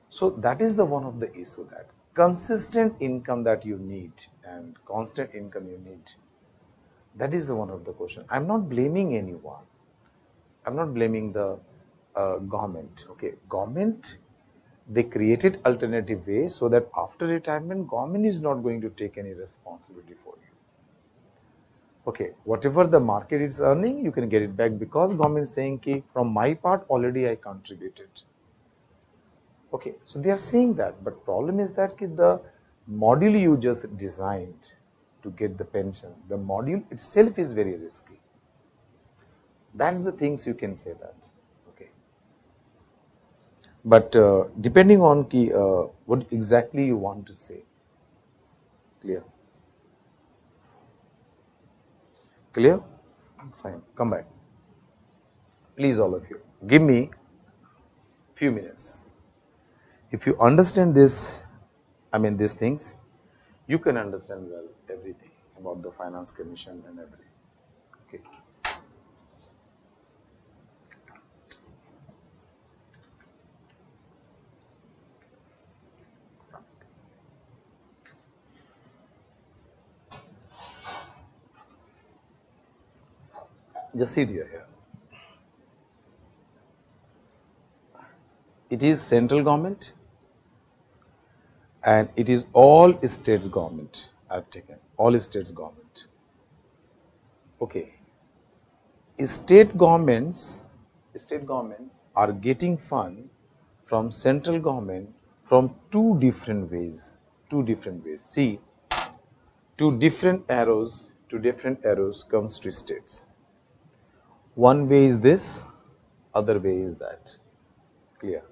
So that is the one of the issue, that consistent income that you need and constant income you need. That is the one of the question. I'm not blaming anyone. I'm not blaming the government. Okay, government, they created alternative ways so that after retirement, government is not going to take any responsibility for you. Okay, whatever the market is earning, you can get it back because government is saying ki from my part already I contributed. Okay, so they are saying that, but problem is that ki the module you just designed to get the pension, the module itself is very risky. That's the things you can say that. Okay, but depending on ki, what exactly you want to say, clear? Clear? Fine, come back. Please, all of you, give me few minutes. If you understand this, I mean these things, you can understand well everything about the finance commission and everything. Okay. Just sit here. It is central government and it is all states government. I've taken all states government. Okay. State governments are getting fund from central government from two different ways. Two different ways. See, two different arrows comes to states. One way is this, other way is that. Clear?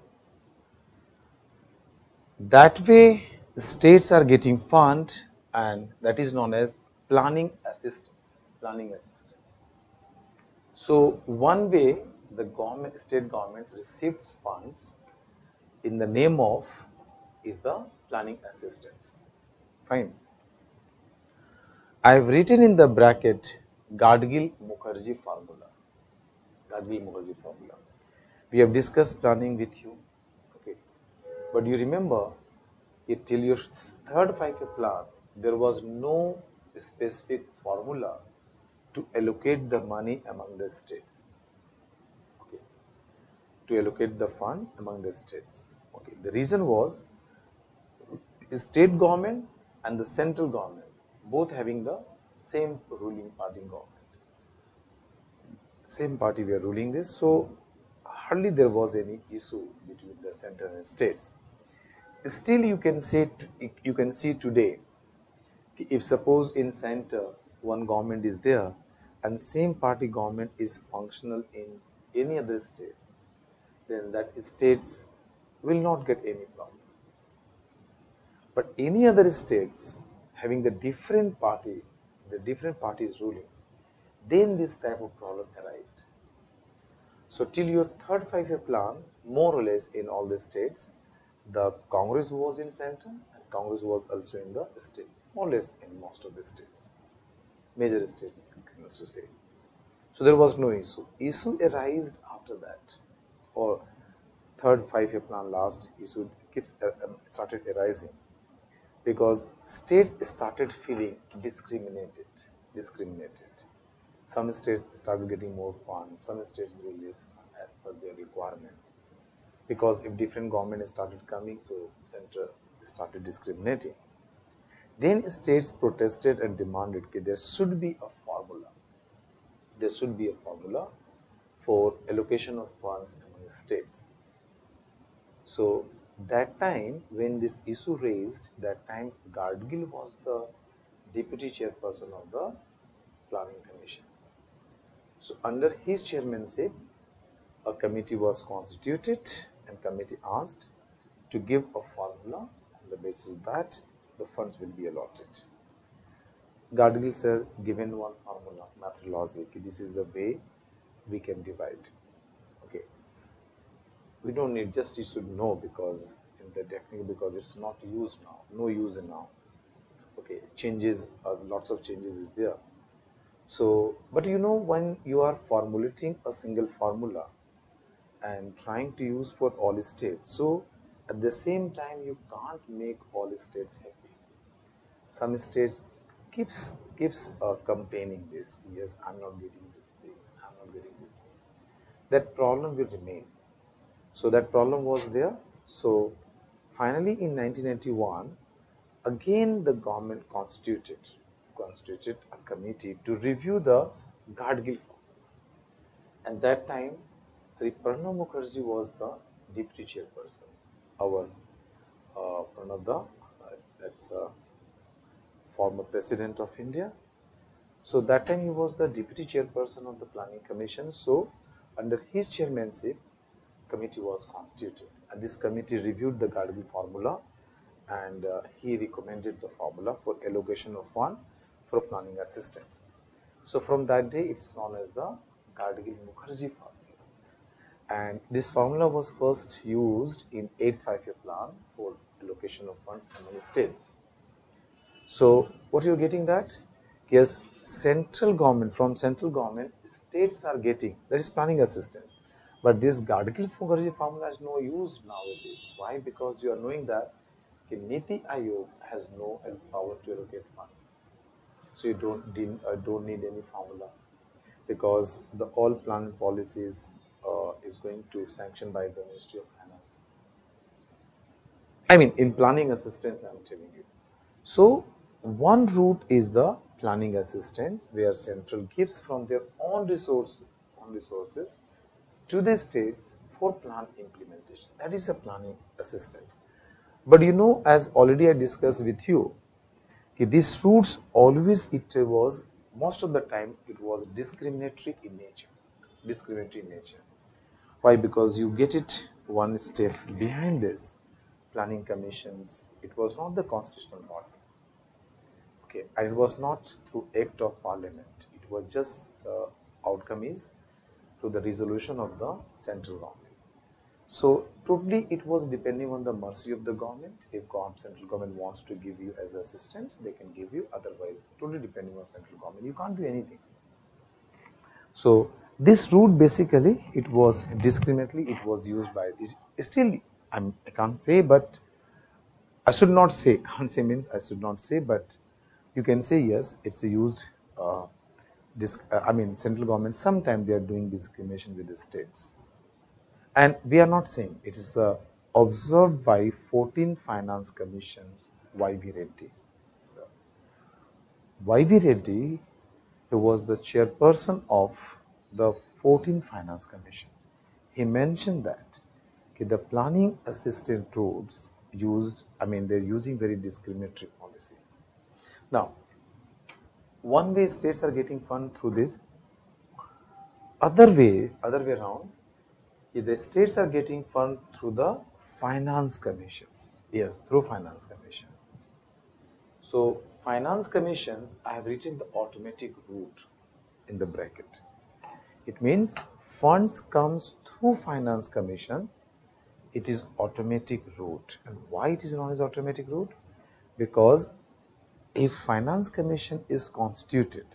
That way, states are getting fund, and that is known as planning assistance. Planning assistance. So one way the state governments receives funds in the name of is the planning assistance. Fine. I have written in the bracket Gadgil-Mukherjee formula. Gadgil-Mukherjee formula. We have discussed planning with you. Okay. But you remember, till your third 5-year plan, there was no specific formula to allocate the money among the states. Okay. To allocate the fund among the states. Okay. The reason was the state government and the central government both having the same ruling party government. Same party were ruling this, so hardly there was any issue between the center and states. Still, you can see today, if suppose in center one government is there and same party government is functional in any other states, then that states will not get any problem. But any other states having the different parties ruling, then this type of problem arises. So till your third 5-year plan, more or less in all the states, the Congress was in center and Congress was also in the states, more or less in most of the states, major states you can also say. So there was no issue. Issue arose after that, or third 5-year plan last issue started arising because states started feeling discriminated. Some states started getting more funds, some states getting less fund as per their requirement. Because if different governments started coming, so center started discriminating. Then states protested and demanded that there should be a formula. There should be a formula for allocation of funds among the states. So that time when this issue raised, that time Gadgil was the deputy chairperson of the planning commission. So under his chairmanship, a committee was constituted and committee asked to give a formula. On the basis of that, the funds will be allotted. Gadgil sir given one formula, methodology. This is the way we can divide. Okay. We don't need, just you should know because in the technique, because it's not used now, no use now. Okay, changes, lots of changes is there. So, but you know, when you are formulating a single formula and trying to use for all states, so at the same time you can't make all states happy. Some states keeps complaining this, yes, I'm not getting these things, I'm not getting these things. That problem will remain. So that problem was there. So finally in 1991, again the government constituted constituted a committee to review the Gadgil formula. And that time, Sri Pranab Mukherjee was the deputy chairperson. Our Pranab, that's former president of India. So that time he was the deputy chairperson of the planning commission. So under his chairmanship, committee was constituted, and this committee reviewed the Gadgil formula, and he recommended the formula for allocation of fund for planning assistance. So from that day, it's known as the Gadgil-Mukherjee formula, and this formula was first used in 8th five-year plan for allocation of funds among states. So what you're getting that? Yes, central government, from central government, states are getting, that is planning assistance. But this Gadgil-Mukherjee formula is no use nowadays. Why? Because you are knowing that Niti Aayog has no power to allocate funds. So you don't need any formula, because the all plan policies is going to sanction by the Ministry of Finance. I mean, in planning assistance, I'm telling you. So one route is the planning assistance, where central gives from their own resources to the states for plan implementation. That is a planning assistance. But you know, as already I discussed with you, these routes always, it was most of the time it was discriminatory in nature. Why? Because you get it one step behind this. Planning commissions, it was not the constitutional body. Okay, and it was not through act of parliament. It was just outcome is through the resolution of the central government. So totally it was depending on the mercy of the government. If central government wants to give you as assistance, they can give you. Otherwise, totally depending on central government, you can't do anything. So this route basically, it was discriminately, it was used by, still I can't say, but I should not say, can't say means I should not say, but you can say yes, it's used. I mean, central government sometimes they are doing discrimination with the states, and we are not saying it is observed by 14 finance commissions. Y.V. Reddy. So, Y.V. Reddy, who was the chairperson of the 14 finance commissions, he mentioned that the planning assistant routes used, I mean, they're using very discriminatory policy. Now, one way states are getting fund through this. Other way around, the states are getting fund through the finance commissions. Yes, through finance commission. So finance commissions, I have written the automatic route in the bracket. It means funds comes through finance commission. It is automatic route. And why it is known as automatic route? Because if finance commission is constituted,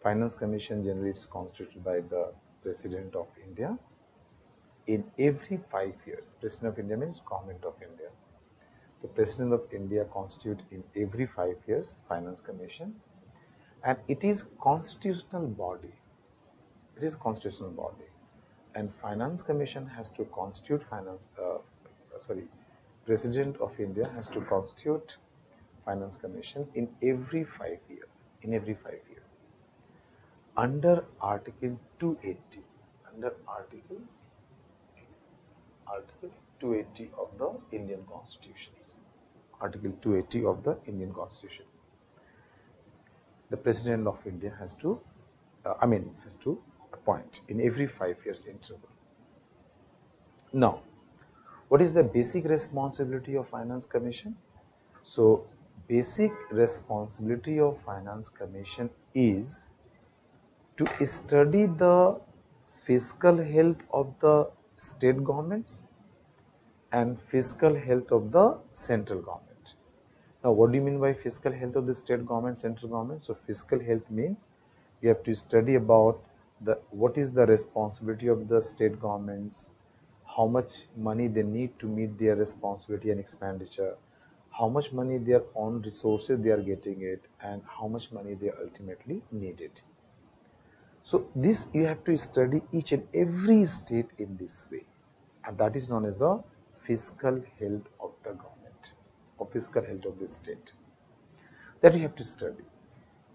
finance commission generally is constituted by the President of India in every 5 years. President of India means Government of India. The President of India constitutes in every 5 years finance commission, and it is constitutional body. It is constitutional body, and finance commission has to constitute President of India has to constitute finance commission in every 5 years. Under Article 280, under Article 280 of the Indian Constitution. Article 280 of the Indian Constitution. The President of India has to, has to appoint in every 5 years interval. Now, what is the basic responsibility of Finance Commission? So, basic responsibility of Finance Commission is to study the fiscal health of the state governments and fiscal health of the central government. Now, what do you mean by fiscal health of the state government, central government? So, fiscal health means you have to study about what is the responsibility of the state governments, how much money they need to meet their responsibility and expenditure, how much money their own resources they are getting it, and how much money they ultimately need it. So this you have to study each and every state in this way, and that is known as the fiscal health of the government or fiscal health of the state. That you have to study.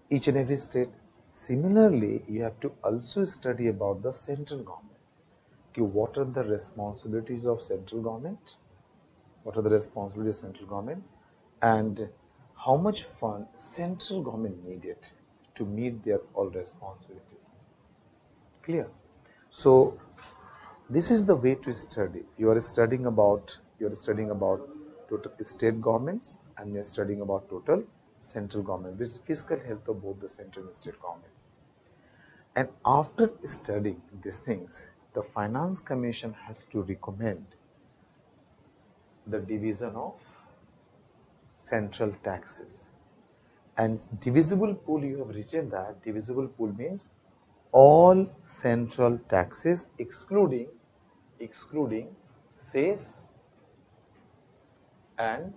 each and every state. Similarly, you have to also study about the central government. Okay, what are the responsibilities of central government? What are the responsibilities of central government? And how much fund central government needed to meet their all responsibilities? Clear? So this is the way to study. You are studying about total state governments, and you are studying about total central government. This is fiscal health of both the central and state governments. And after studying these things, the Finance Commission has to recommend the division of central taxes. And divisible pool, you have written that divisible pool means all central taxes excluding cess and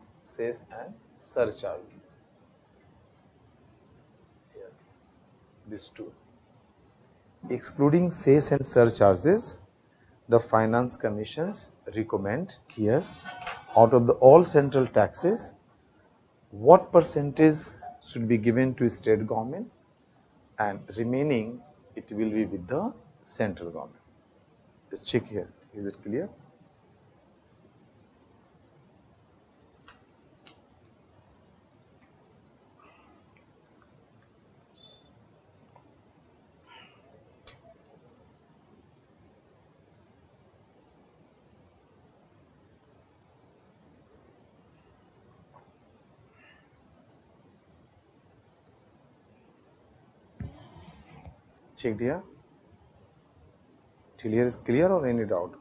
surcharges. Yes, these two. Excluding cess and surcharges, the Finance Commissions recommend here, out of the all central taxes, what percentage should be given to state governments, and remaining it will be with the central government. Just check here. Is it clear? Checked here? Till here is clear or any doubt?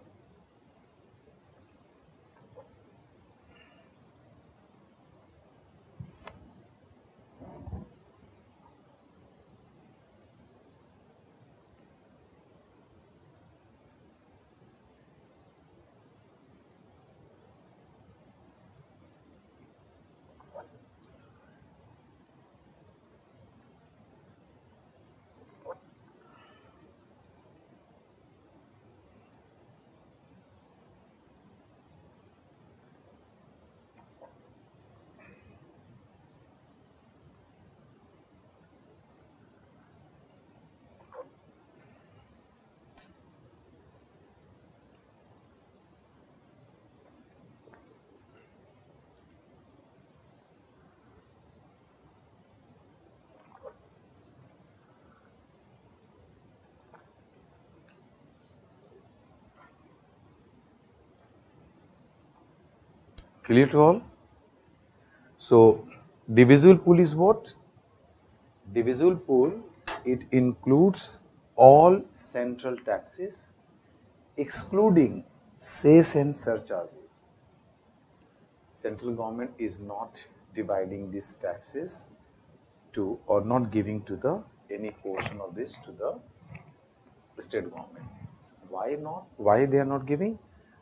Clear to all? So divisible pool is what? Divisible pool, it includes all central taxes excluding cess and surcharges. Central government is not dividing these taxes to, or not giving to the any portion of this to the state government. Why not? Why they are not giving?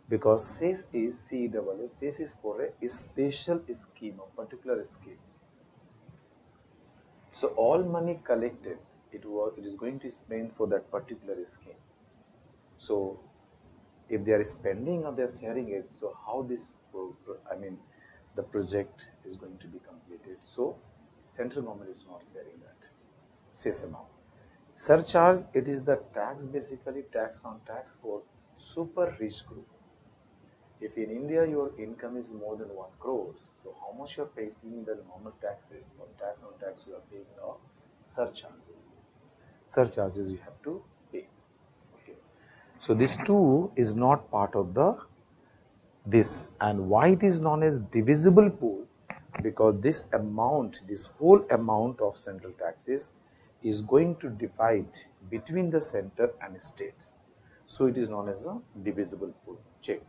Because cess is cess is for a special scheme, a particular scheme. So all money collected, it is going to spend for that particular scheme. So if they are spending or they are sharing it, so how this, the project is going to be completed. So central government is not sharing that cess amount. Surcharge, it is the tax, basically tax on tax for super rich group. If in India your income is more than 1 crore, so how much you are paying the normal taxes or tax on tax you are paying now? Surcharges. Surcharges you have to pay. Okay. So this too is not part of this, and why it is known as divisible pool? Because this whole amount of central taxes is going to divide between the center and states. So it is known as a divisible pool. Check.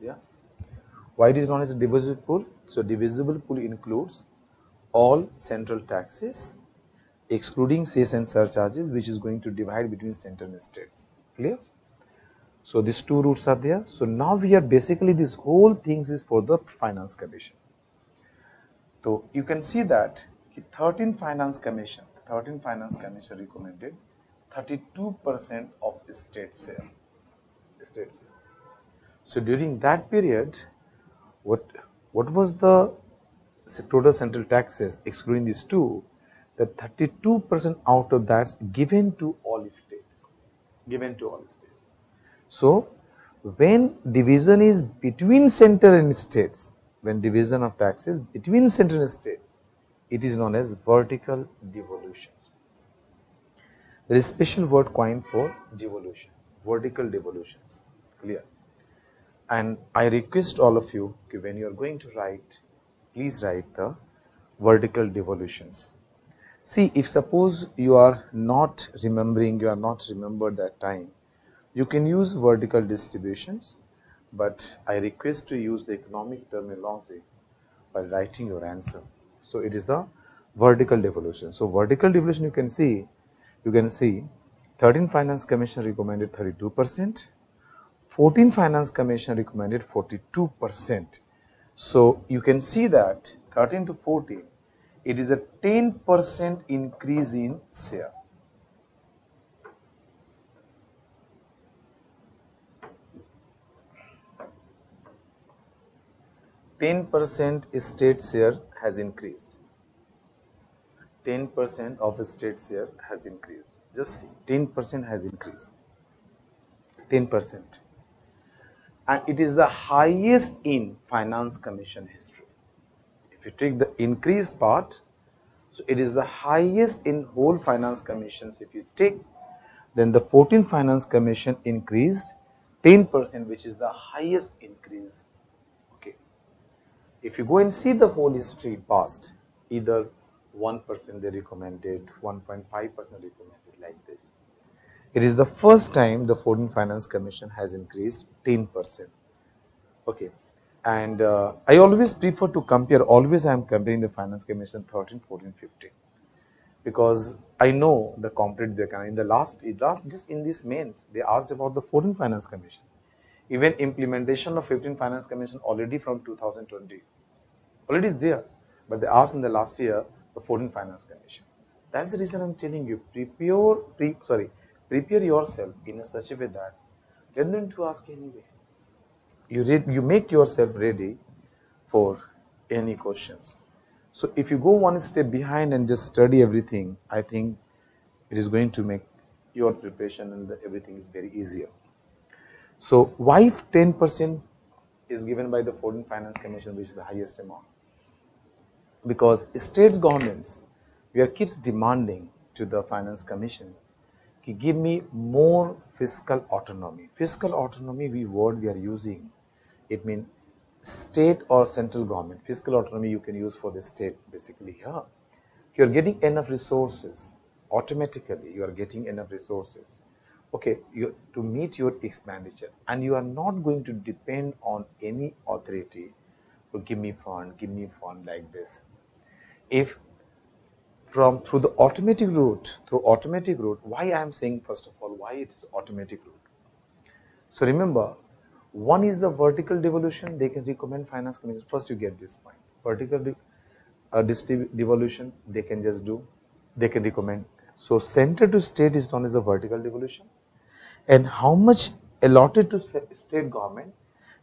Yeah. Why it is known as a divisible pool? So divisible pool includes all central taxes excluding cess and surcharges, which is going to divide between center and states. Clear? So these two routes are there. So now we are basically, this whole things is for the Finance Commission. So you can see that 13 Finance Commission recommended 32% of state share. So during that period, what was the total central taxes excluding these two? the 32% out of that's given to all states. Given to all states. So, when division is between center and states, when division of taxes between center and states, it is known as vertical devolutions. There is special word coined for devolutions, vertical devolutions. Clear? And I request all of you, when you are going to write, please write the vertical devolutions. See, if suppose you are not remembering, you are not remembered that time, you can use vertical distributions, but I request to use the economic terminology while writing your answer. So it is the vertical devolution. So vertical devolution, you can see 13 Finance Commission recommended 32%, 14 Finance Commission recommended 42%. So you can see that 13 to 14, it is a 10% increase in share. 10% state share has increased. 10% of state share has increased. Just see, 10% has increased. 10%. And it is the highest in Finance Commission history. If you take the increased part, so it is the highest in whole Finance Commissions. If you take, then the 14th Finance Commission increased 10%, which is the highest increase. Okay. If you go and see the whole history past, either 1% they recommended, 1.5% recommended, like this. It is the first time the 14th Finance Commission has increased 10%. Okay. And I always prefer to compare, always I am comparing the Finance Commission 13, 14, 15. Because I know the competitive they can. In the last just in this mains, they asked about the 14th Finance Commission. Even implementation of 15th Finance Commission already from 2020. Already is there. But they asked in the last year the 14th Finance Commission. That's the reason I'm telling you, prepare yourself in a such a way that let them to ask anyway. You make yourself ready for any questions. So if you go one step behind and just study everything, I think it is going to make your preparation and everything is very easier. So why 10% is given by the 14th Finance Commission, which is the highest amount? Because state governments, we are keeps demanding to the Finance Commissions, give me more fiscal autonomy. Fiscal autonomy, word we are using, it means state or central government. Fiscal autonomy you can use for the state basically here. You are getting enough resources, automatically you are getting enough resources, okay, to meet your expenditure, and you are not going to depend on any authority to give me fund like this. If through the automatic route, why I am saying first of all, why it's automatic route? So remember, one is the vertical devolution. They can recommend Finance Commission. First you get this point. Vertical devolution, they can just do, they can recommend. So center to state is known as a vertical devolution. And how much allotted to state government?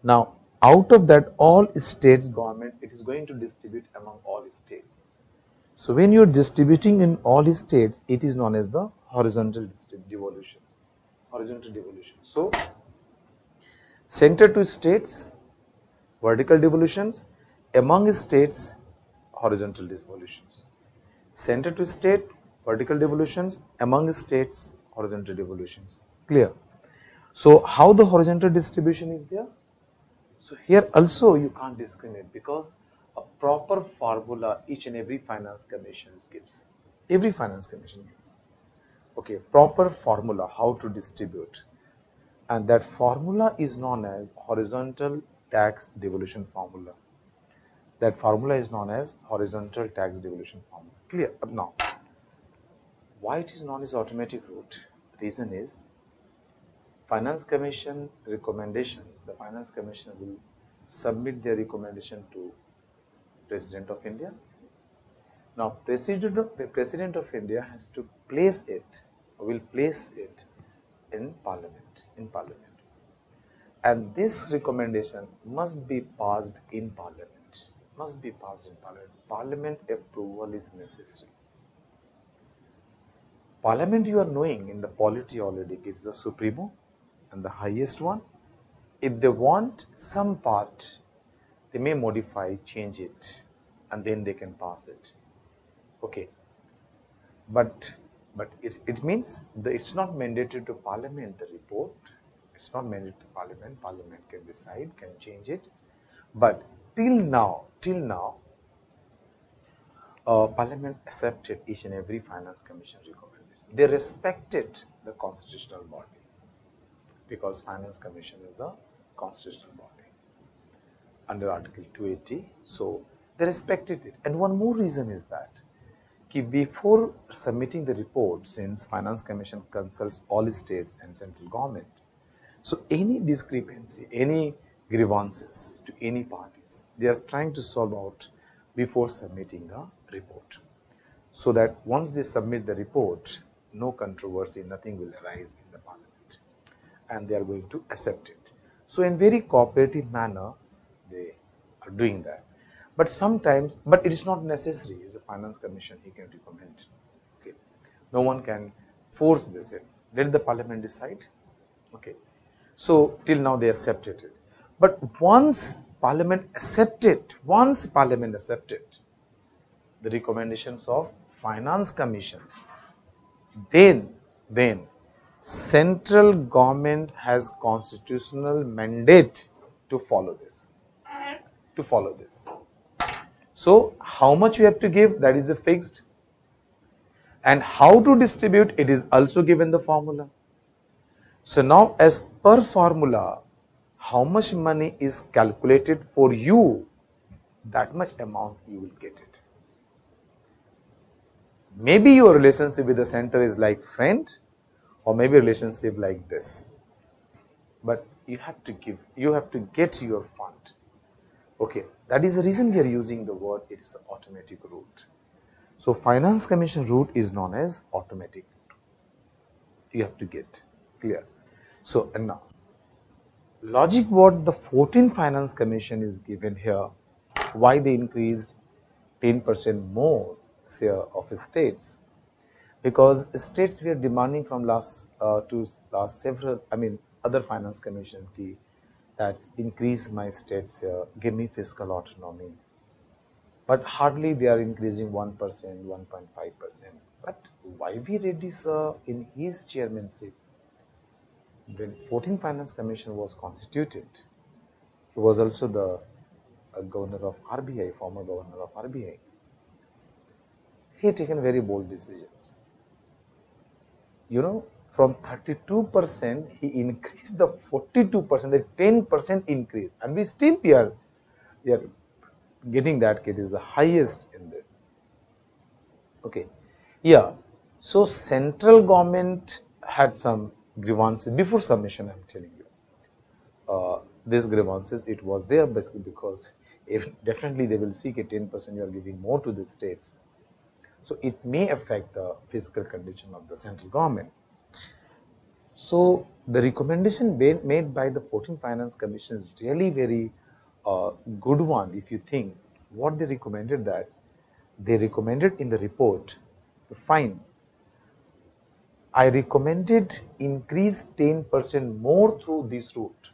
Now, out of that, all states government, it is going to distribute among all states. So when you are distributing in all states, it is known as the horizontal devolution. Horizontal devolution. So center to states, vertical devolutions, among states, horizontal devolutions. Center to state, vertical devolutions, among states, horizontal devolutions. Clear? So how the horizontal distribution is there? So here also you can't discriminate, because a proper formula each and every Finance Commission gives. Every Finance Commission gives. Okay, proper formula how to distribute. And that formula is known as horizontal tax devolution formula. That formula is known as horizontal tax devolution formula. Clear? Now, why it is known as automatic route? Reason is, Finance Commission recommendations, the Finance Commission will submit their recommendation to President of India. Now, President of India has to place it, will place it in Parliament. And this recommendation must be passed in Parliament. Parliament approval is necessary. Parliament, you are knowing in the polity already, it's the supremo and the highest one. If they want some part, they may modify, change it, and then they can pass it. Okay, but it means it's not mandated to Parliament, the report. It's not mandated to Parliament. Parliament can decide, can change it. But till now, Parliament accepted each and every Finance Commission recommendation. They respected the constitutional body, because Finance Commission is the constitutional body under Article 280. So they respected it. And one more reason is that before submitting the report, since Finance Commission consults all states and central government, so any discrepancy, any grievances to any parties, they are trying to solve out before submitting the report, so that once they submit the report, no controversy, nothing will arise in the Parliament, and they are going to accept it. So in very cooperative manner, they are doing that. But sometimes, but it is not necessary. As a Finance Commission, he can recommend. Okay, no one can force this in. Let the Parliament decide. Okay, so till now they accepted it. But once Parliament accepted the recommendations of Finance Commission, then central government has constitutional mandate to follow this. So how much you have to give, that is a fixed, and how to distribute, it is also given the formula. So now as per formula, how much money is calculated for you, that much amount you will get it. Maybe your relationship with the center is like friend, or maybe relationship like this, but you have to give, you have to get your fund. Okay, that is the reason we are using the word, it is automatic route. So Finance Commission route is known as automatic. You have to get clear. So and now, logic what the 14th Finance Commission is given here, why they increased 10% more share of states, because states were demanding from last several, other Finance Commission key, that's increase my states here, give me fiscal autonomy. But hardly they are increasing 1%, 1.5%. But YV Reddy sir, in his chairmanship, when 14th Finance Commission was constituted, he was also the governor of RBI, former governor of RBI. He had taken very bold decisions. You know, from 32%, he increased the 42%, the 10% increase, and we are getting that it is the highest in this. Okay, yeah. So central government had some grievances before submission. I'm telling you, these grievances, it was there basically because if definitely they will seek a 10%, you are giving more to the states, so it may affect the fiscal condition of the central government. So the recommendation made by the 14th Finance Commission is really very good one. If you think what they recommended, that they recommended in the report, fine, I recommended increase 10% more through this route,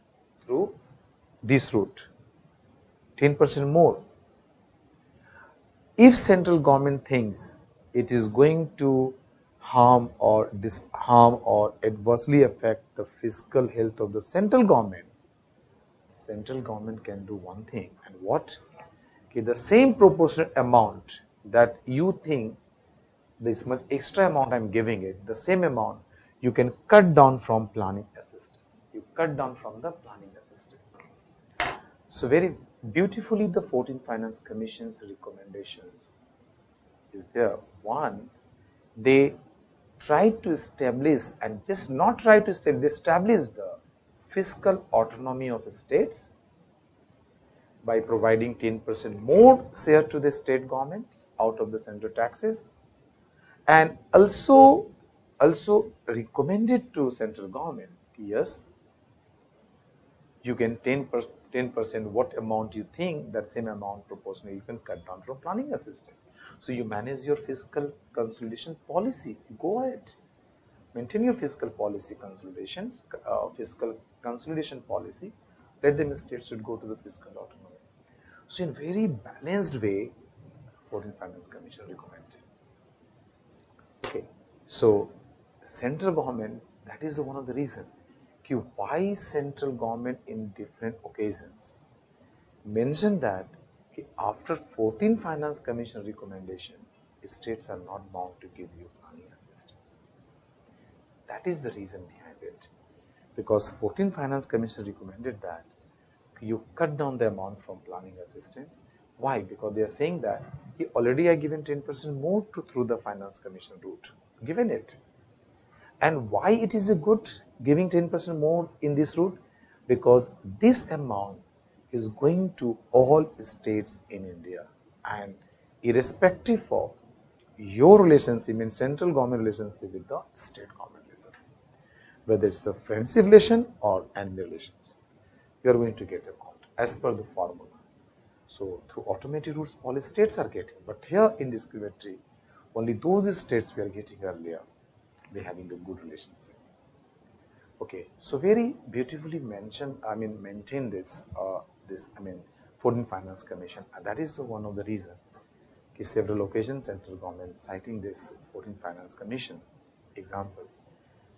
10% more. If central government thinks it is going to harm or adversely affect the fiscal health of the central government can do one thing, and what? Okay, the same proportionate amount that you think this much extra amount I'm giving it, the same amount you can cut down from planning assistance. You cut down from the planning assistance. So very beautifully the 14th Finance Commission's recommendations is there. One, they tried to establish, and just not try to establish, they established the fiscal autonomy of the states by providing 10% more share to the state governments out of the central taxes, and also recommended to central government, yes, you can 10% what amount you think, that same amount proportionally you can cut down from planning assistance. So you manage your fiscal consolidation policy. Go ahead, maintain your fiscal policy consolidations, fiscal consolidation policy. Let the states should go to the fiscal autonomy. So in very balanced way, 14th Finance Commission recommended. Okay, so central government, that is one of the reasons. Why central government in different occasions mentioned that after 14 Finance Commission recommendations, states are not bound to give you planning assistance. That is the reason behind it. Because 14 Finance Commission recommended that you cut down the amount from planning assistance. Why? Because they are saying that he already are given 10% more through the Finance Commission route. Given it. And why it is a good giving 10% more in this route? Because this amount is going to all states in India, and irrespective of your relationship, means central government relationship with the state government relationship, whether it's a friendship relation or enemy relations, you are going to get amount as per the formula. So through automatic routes, all states are getting, but here in discriminatory, only those states we are getting earlier, they having a good relationship. Okay, so very beautifully mentioned, maintain this, 14th Finance Commission, and that is one of the reason. Several occasions, central government citing this 14th Finance Commission. Example,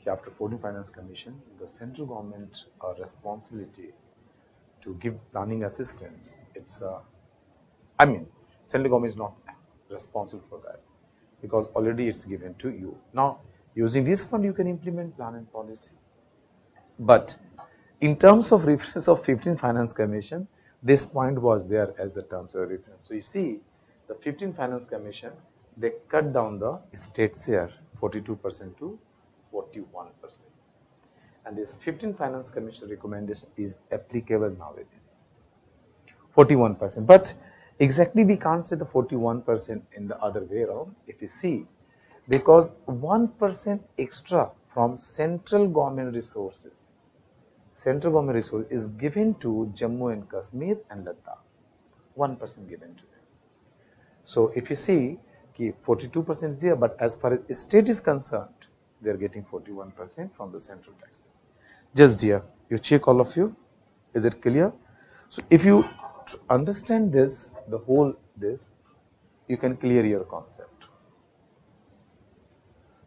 after 14th Finance Commission, the central government responsibility to give planning assistance. It's, central government is not responsible for that because already it's given to you. Now, using this fund, you can implement plan and policy. But in terms of reference of 15th Finance Commission, this point was there as the terms of reference. So you see, the 15th Finance Commission, they cut down the state share 42% to 41%. And this 15th Finance Commission recommendation is applicable nowadays. 41%. But exactly we can't say the 41% in the other way around, if you see, because 1% extra from central government resources is given to Jammu and Kashmir and Ladakh. 1% given to them. So if you see, 42% is there, but as far as the state is concerned, they are getting 41% from the central taxes. Just dear, you check all of you. Is it clear? So if you understand this, the whole this, you can clear your concept.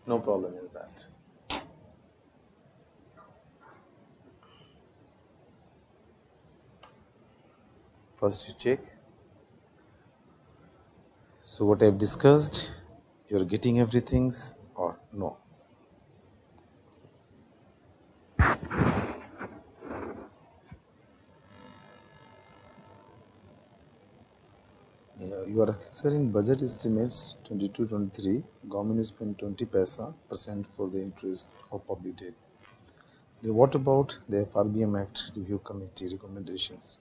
No problem in that. First you check. So what I have discussed, you are getting everything or no? You are answering budget estimates 22-23. Government is spent 20% for the interest of public debt. What about the FRBM Act Review Committee recommendations?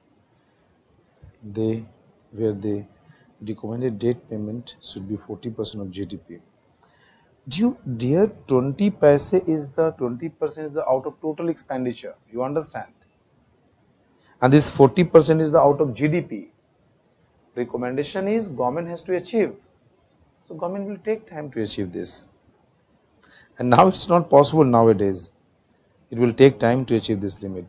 They recommended debt payment should be 40% of GDP. Dear, 20 paise is the 20% is the out of total expenditure. You understand? And this 40% is the out of GDP. Recommendation is government has to achieve. So government will take time to achieve this. And now it's not possible nowadays. It will take time to achieve this limit.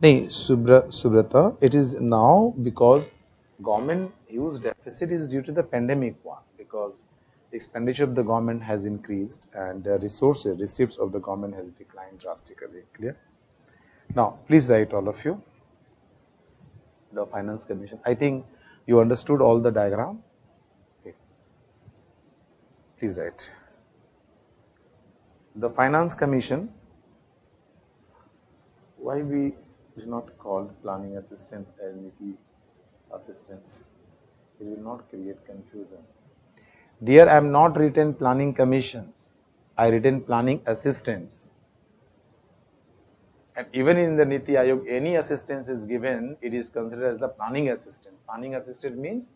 No, Subrata, it is now because government huge deficit is due to the pandemic one, because expenditure of the government has increased and receipts of the government has declined drastically. Clear? Now, please write all of you. The Finance Commission. I think you understood all the diagram. Okay. Please write. The Finance Commission. Why we is not called planning assistance and NITI assistance? It will not create confusion. Dear, I am not written planning commissions. I written planning assistance. And even in the NITI Aayog, any assistance is given, it is considered as the planning assistant. Planning assistant means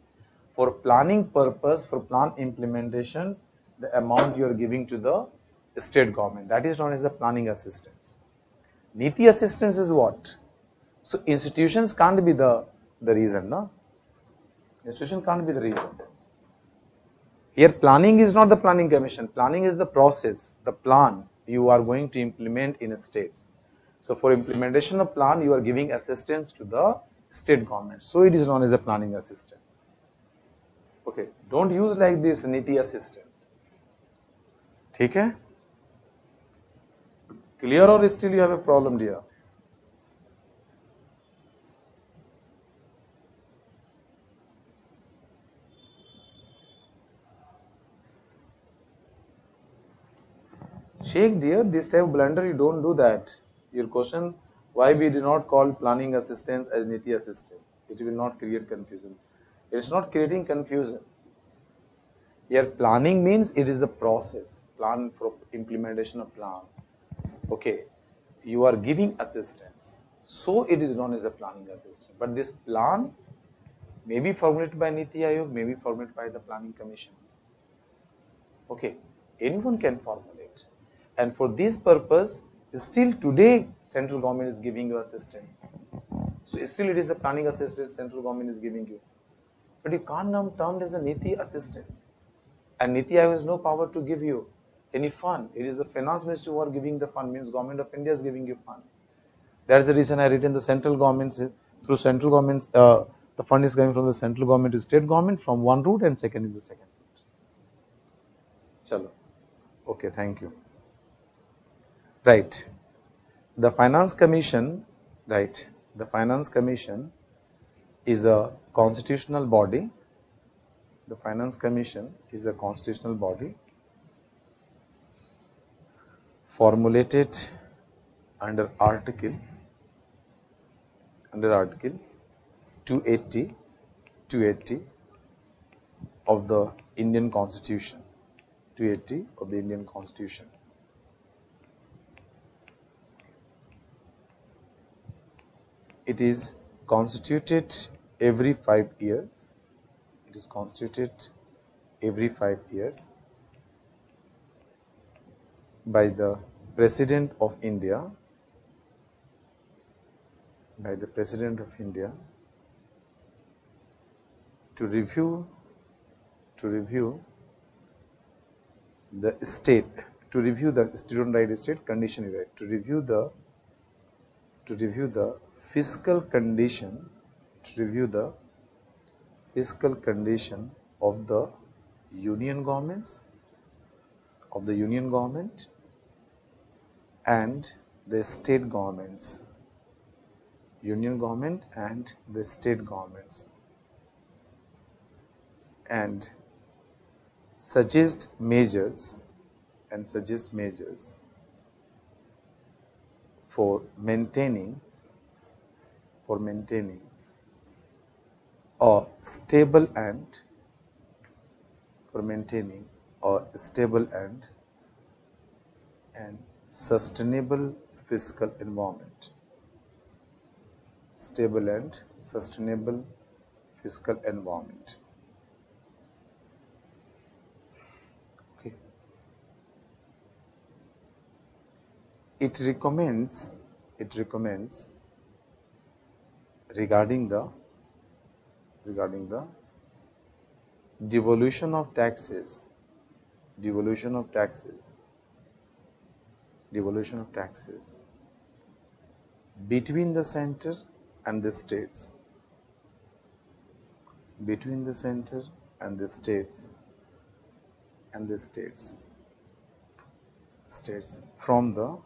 for planning purpose, for plan implementations, the amount you are giving to the state government. That is known as the planning assistance. NITI assistance is what? So institutions can't be the the reason, no? Institution can't be the reason. Here planning is not the planning commission. Planning is the process, the plan you are going to implement in a states. So for implementation of plan, you are giving assistance to the state government. So it is known as a planning assistant. Okay, don't use like this Niti assistance. ठीक है? Clear or still you have a problem, dear? Check, dear, this type of blunder, you don't do that. Your question, why we do not call planning assistance as Niti assistance? It will not create confusion. It's not creating confusion. Here planning means it is a process, plan for implementation of plan. Okay, you are giving assistance. So it is known as a planning assistant. But this plan may be formulated by Niti Aayog, may be formulated by the planning commission. Okay, anyone can formulate. And for this purpose, still today central government is giving you assistance. So still it is a planning assistance central government is giving you. But you can't term it as a Niti assistance. And Niti Aayog has no power to give you any fund. It is the finance ministry who are giving the fund, means government of India is giving you fund. That's the reason I written the central governments, through central governments, the fund is coming from the central government to state government from one route and second is the second route. Chalo. Okay, thank you. Right. The Finance Commission, right, the Finance Commission is a constitutional body. The Finance Commission is a constitutional body formulated under Article 280 of the Indian Constitution. 280 of the Indian Constitution. It is constituted every 5 years. It is constituted every 5 years by the President of India, to review the state, student right state condition, right, to review the fiscal condition, of the union government and the state governments, union government and the state governments, and suggest measures for maintaining a stable and sustainable fiscal environment. Okay. It recommends regarding the devolution of taxes between the center and the states, from the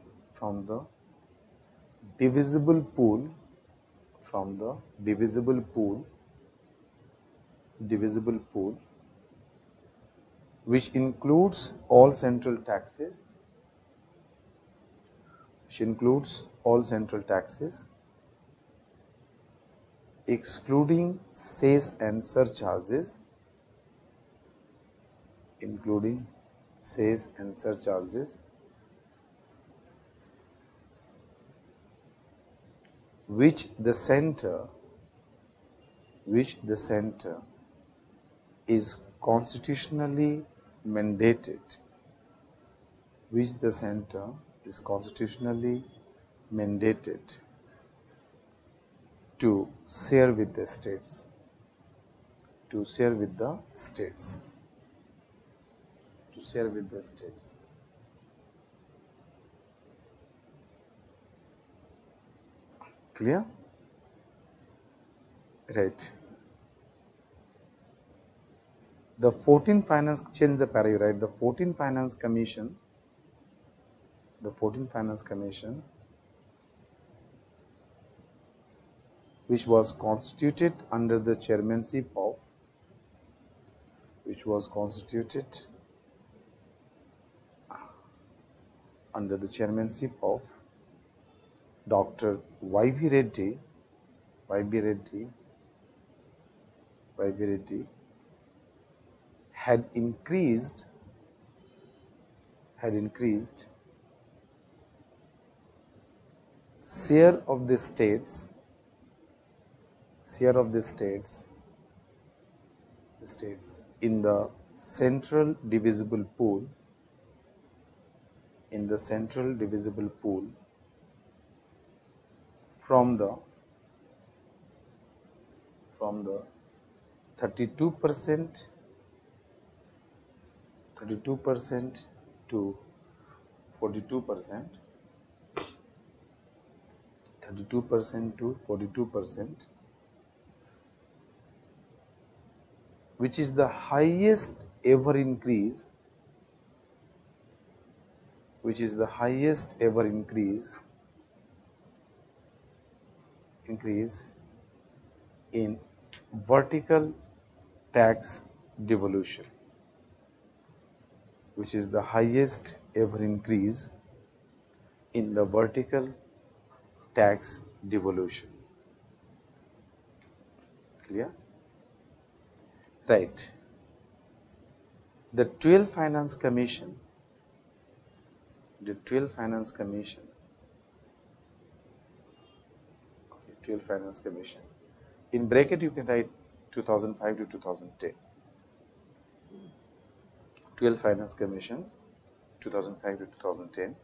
divisible pool which includes all central taxes, excluding cess and surcharges, which the center is constitutionally mandated to share with the states, to share with the states, to share with the states. Clear? Right. The 14th Finance, change the para, right? The 14th Finance Commission, the 14th Finance Commission, which was constituted under the chairmanship of, which was constituted under the chairmanship of Dr. Y.V. Reddy, Y.V. Reddy, Y.V. Reddy, had increased share of the states in the central divisible pool, from the 32% to 42%, 32% to 42%, which is the highest ever increase, in vertical tax devolution, which is the highest ever increase in the vertical tax devolution. Clear? Right. The 12th Finance Commission, in bracket you can write 2005 to 2010. 12 Finance Commissions, 2005 to 2010,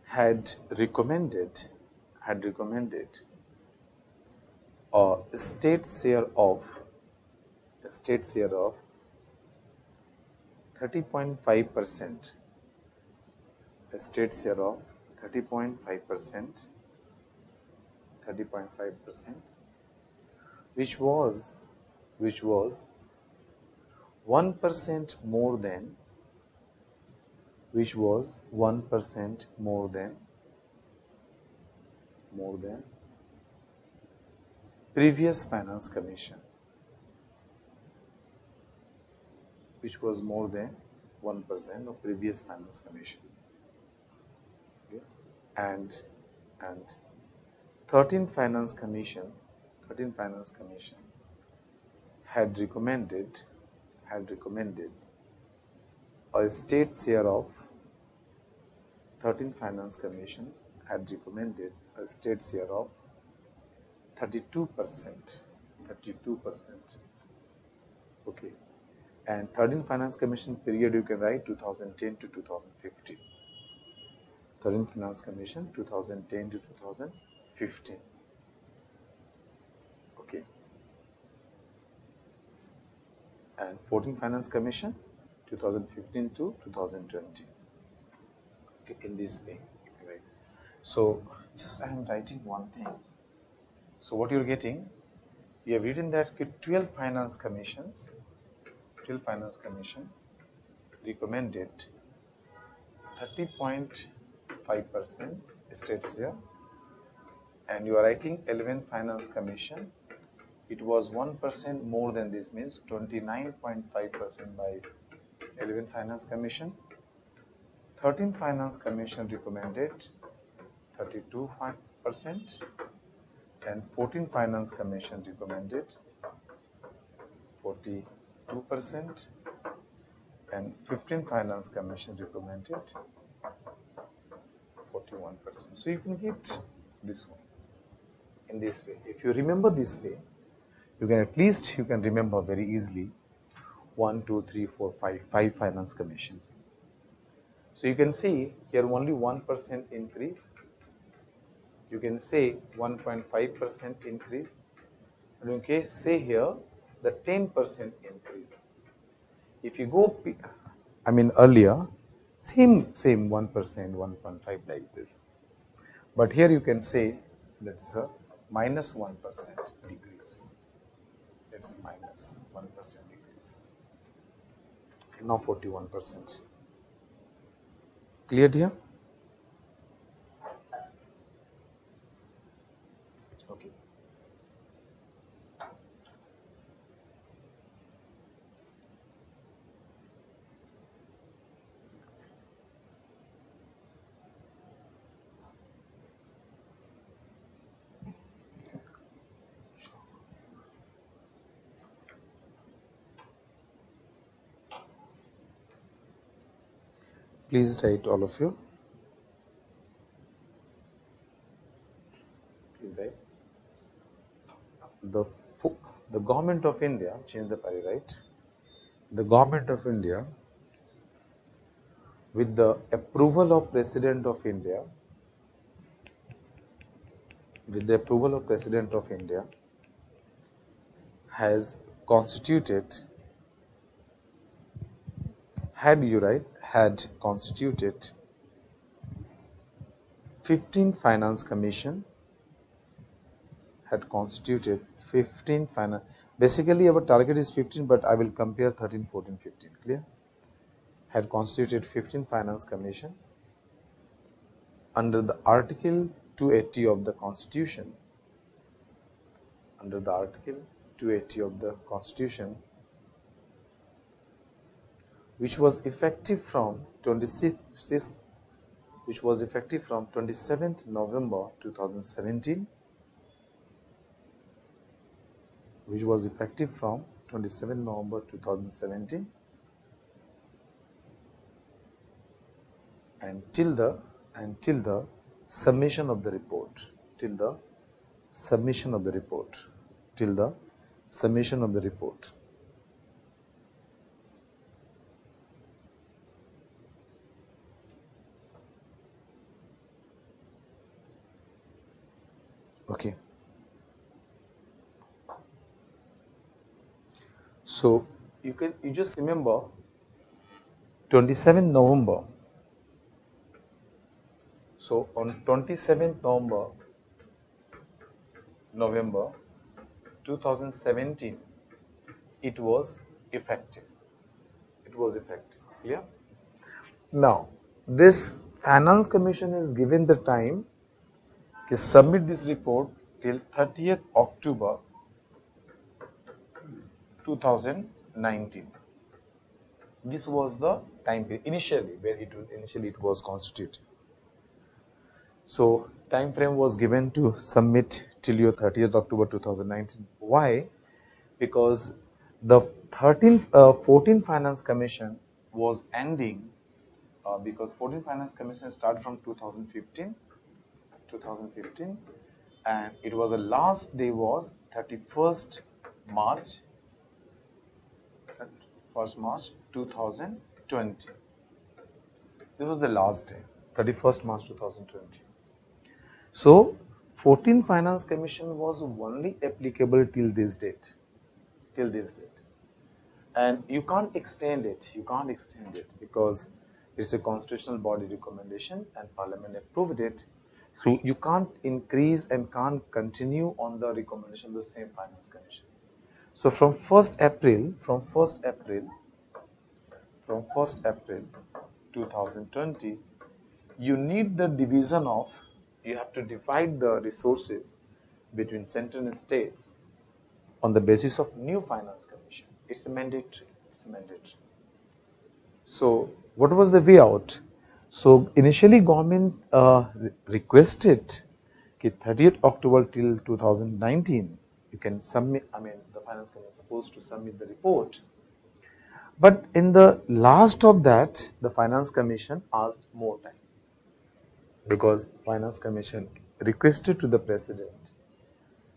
had recommended a state share of 30.5%, a state share of 30.5%, which was 1% more than previous Finance Commission, which was more than 1% of previous Finance Commission. Okay. And 13th Finance Commission had recommended a state share of 13 finance commissions had recommended a state share of 32%. Okay. And 13th Finance Commission period you can write 2010 to 2015. 13th Finance Commission 2010 to 2015. Okay. And 14th Finance Commission 2015 to 2020. Okay, in this way. Right. So just I am writing one thing. So what you're getting, you have written that 12 finance commissions recommended 30.5% state share, and you are writing 11th Finance Commission, it was 1% more than this, means 29.5% by 11th Finance Commission. 13th Finance Commission recommended 32%, and 14th Finance Commission recommended 42%, and 15th Finance Commission recommended 41%. So you can get this one in this way. If you remember this way, you can at least remember very easily 1, 2, 3, 4, 5 finance commissions. So you can see here only 1% increase. you can say 1.5% increase, and okay, say here the 10% increase. If you go, earlier, same 1%, 1.5 like this. But here you can say that's a minus 1% decrease. That's minus 1% decrease. Now 41%. Clear here? Okay. Please write, all of you. Please write. The government of India, change the pari, right? The government of India, with the approval of President of India, has constituted, had constituted 15th Finance Commission, basically our target is 15, but I will compare 13, 14, 15, clear? Had constituted 15th Finance Commission under the Article 280 of the Constitution, which was effective from 27th November 2017, and till the submission of the report, Okay. So you just remember 27th November. So on 27th November 2017, it was effective. Clear? Now, this Finance Commission is given the time to submit this report till 30th October 2019. This was the time period initially where it was constituted. So time frame was given to submit till your 30th October 2019. Why? Because the 14th Finance Commission was ending, because 14th Finance Commission started from 2015, and it was the last day was 31st March 2020. This was the last day, 31st March 2020. So 14th Finance Commission was only applicable till this date. And you can't extend it. Because it's a constitutional body recommendation and Parliament approved it. So you can't increase and can't continue on the recommendation of the same Finance Commission. So from 1st April 2020, you need the division of, you have to divide the resources between central and states on the basis of new Finance Commission. It's mandatory. So what was the way out? So initially government requested 30th October till 2019 you can submit, the Finance Commission is supposed to submit the report. But in the last of that, the Finance Commission asked more time, because Finance Commission requested to the President,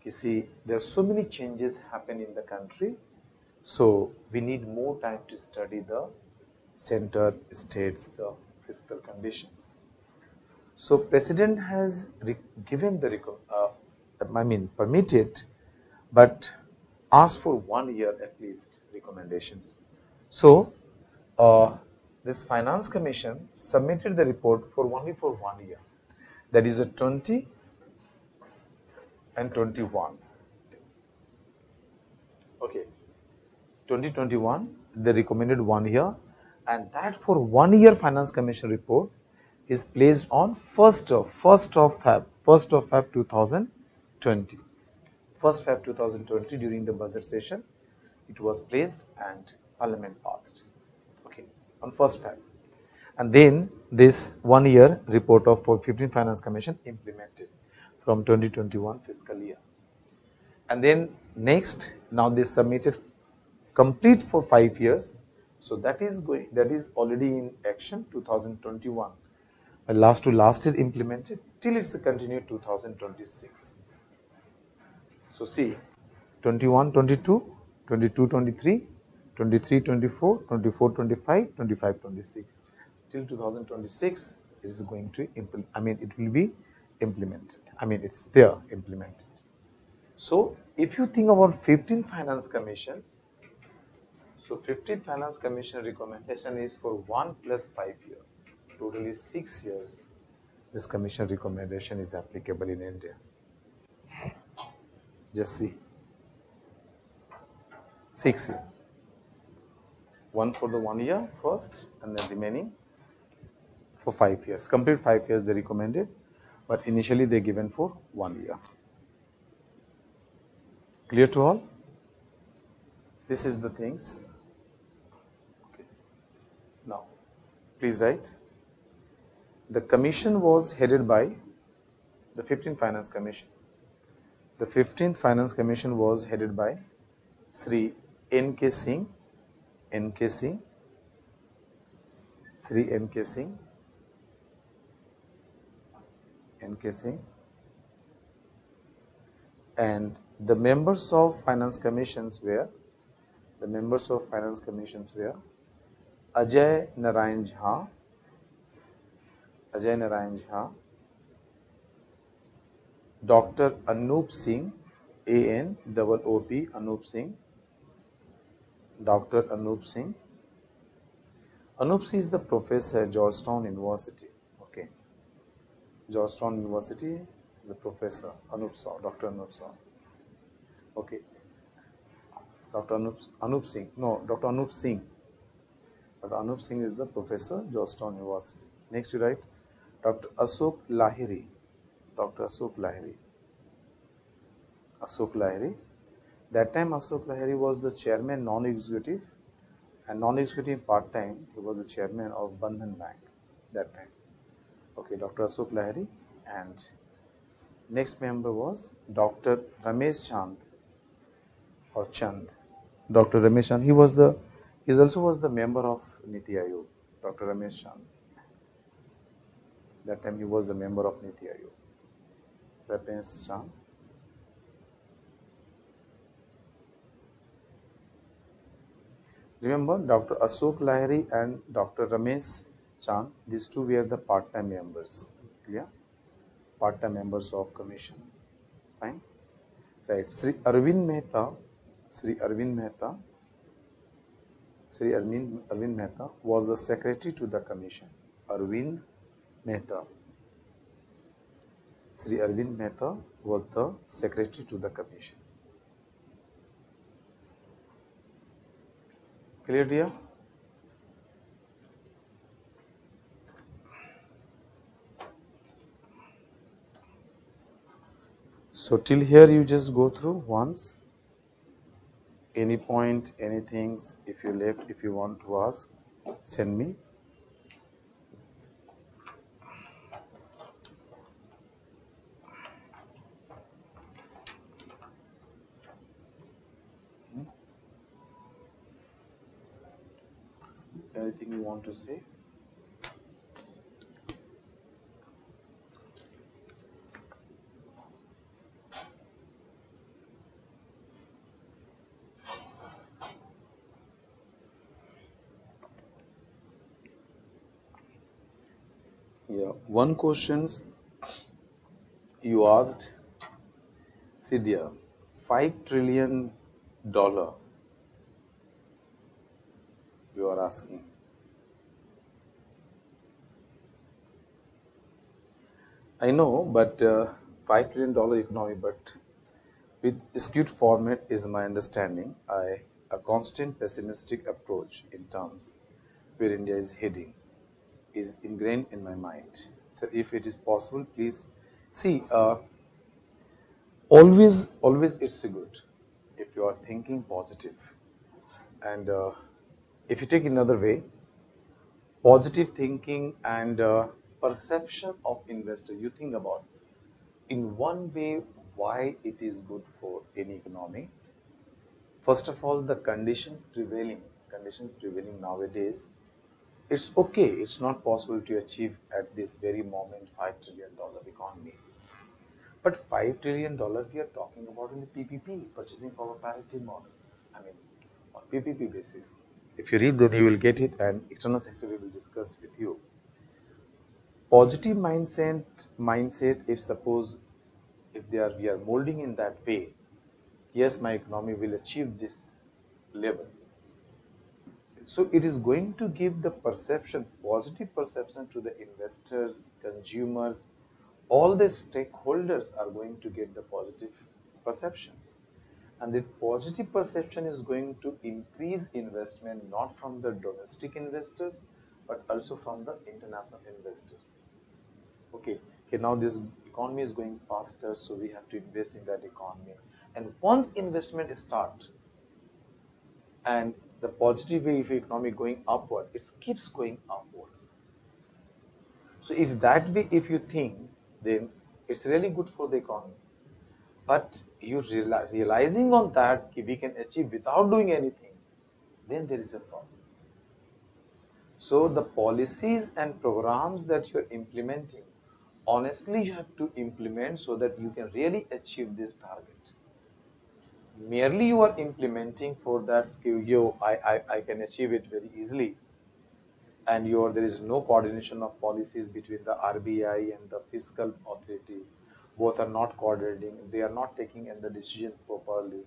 you see, there are so many changes happen in the country, so we need more time to study the center, states, the fiscal conditions. So President has given the permitted, but asked for 1 year at least recommendations. So this Finance Commission submitted the report for only for 1 year. That is a 20 and 21. Okay, 2021 they recommended 1 year, and that for 1 year Finance Commission report is placed on 1st of Feb 2020. 1st Feb 2020 during the budget session it was placed and Parliament passed. Okay, on 1st Feb. And then this 1 year report of 15th Finance Commission implemented from 2021 fiscal year. And then next, now they submitted complete for 5 years. So that is already in action 2021. Last year implemented till it's continued 2026. So see, 21, 22, 22, 23, 23, 24, 24, 25, 25, 26. Till 2026 is going to implement. It will be implemented. It's there implemented. So if you think about 15 finance commissions, so 15th Finance Commission recommendation is for 1 plus 5 years, totally 6 years. This commission recommendation is applicable in India. Just see, 6 years. One for the 1 year first, and then remaining for 5 years. Complete 5 years they recommended, but initially they given for 1 year. Clear to all? This is the things. Okay. Now, please write. The commission was headed by the 15th Finance Commission. The 15th Finance Commission was headed by Sri N.K. Singh, Sri N.K. Singh, and the members of Finance Commissions were Ajay Narayan Jha, Dr. Anup Singh, ANOOP, Anup Singh, Dr. Anup Singh. Anup Singh is the professor at Georgetown University. Okay, Georgetown University is the professor, Dr. Anup Saw. Okay, Dr. Anup Singh. No, Dr. Anup Singh. Dr. Anup Singh is the professor, Georgetown University. Next you write Dr. Ashok Lahiri. Dr. Ashok Lahiri. That time Ashok Lahiri was the chairman non-executive, and non-executive part-time. He was the chairman of Bandhan Bank that time. Okay, Dr. Ashok Lahiri, and next member was Dr. Ramesh Chand or Chand. Dr. Ramesh Chand. He also was the member of Niti Aayog. Dr. Ramesh Chand. That time he was the member of Niti Aayog. Ramesh Chand. Remember, Dr. Ashok Lahiri and Dr. Ramesh Chand, these two were the part-time members. Clear? Part-time members of commission. Fine? Right. Sri Arvind Mehta was the secretary to the commission. Sri Arvind Mehta was the secretary to the commission. Clear, dear? So till here you just go through once. Any point, anything, if you left, if you want to ask, send me. Anything you want to say? Yeah, one questions you asked, Sidya, $5 trillion you are asking. I know, but $5 trillion economy, but with skewed format is my understanding. A constant pessimistic approach in terms where India is heading is ingrained in my mind. So if it is possible, please see. Always, it's good if you are thinking positive. And if you take another way, positive thinking and perception of investor, you think about in one way why it is good for any economy. First of all, the conditions prevailing nowadays, it's okay. It's not possible to achieve at this very moment $5 trillion economy. But $5 trillion we are talking about in the PPP, purchasing power parity model. I mean, on PPP basis. If you read, then you will get it, and external sector we will discuss with you. Positive mindset. If suppose if we are molding in that way, yes, my economy will achieve this level. So it is going to give the perception, positive perception to the investors, consumers, all the stakeholders are going to get the positive perceptions. And the positive perception is going to increase investment not from the domestic investors but also from the international investors. Okay, now this economy is going faster, so we have to invest in that economy. And once investment starts, and the positive way of economy going upward, it keeps going upwards. So if that way, if you think, then it's really good for the economy. But you realizing on that we can achieve without doing anything, then there is a problem. So the policies and programs that you're implementing, honestly, you have to implement so that you can really achieve this target. Merely you are implementing for that skill, I can achieve it very easily, and there is no coordination of policies between the RBI and the fiscal authority. Both are not coordinating, they are not taking in the decisions properly,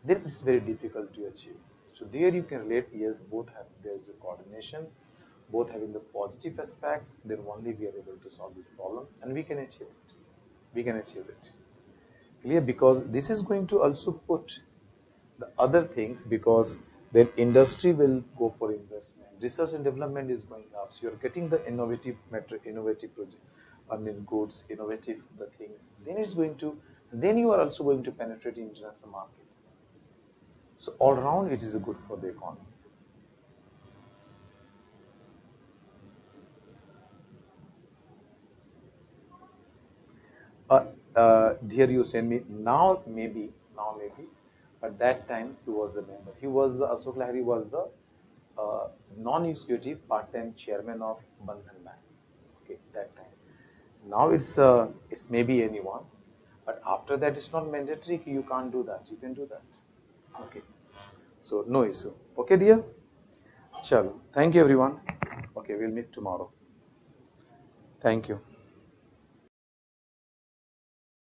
then it's very difficult to achieve. So there you can relate, yes, both have, there's a coordinations, both having the positive aspects, then only we are able to solve this problem and we can achieve it. We can achieve it. Clear? Because this is going to also put the other things, because then industry will go for investment, research and development is going up, so you're getting the innovative project, I mean goods, innovative the things, then it's going to, then you are also going to penetrate international market. So all around it is good for the economy. Here you send me now maybe, but that time he was a member. He was the Ashok Lahiri was the non-executive part-time chairman of Bandhan Bank. Okay, that time. Now it's maybe anyone, but after that it's not mandatory. You can't do that. You can do that. Okay. So no issue. Okay, dear. Chalo. Thank you, everyone. Okay, we'll meet tomorrow. Thank you.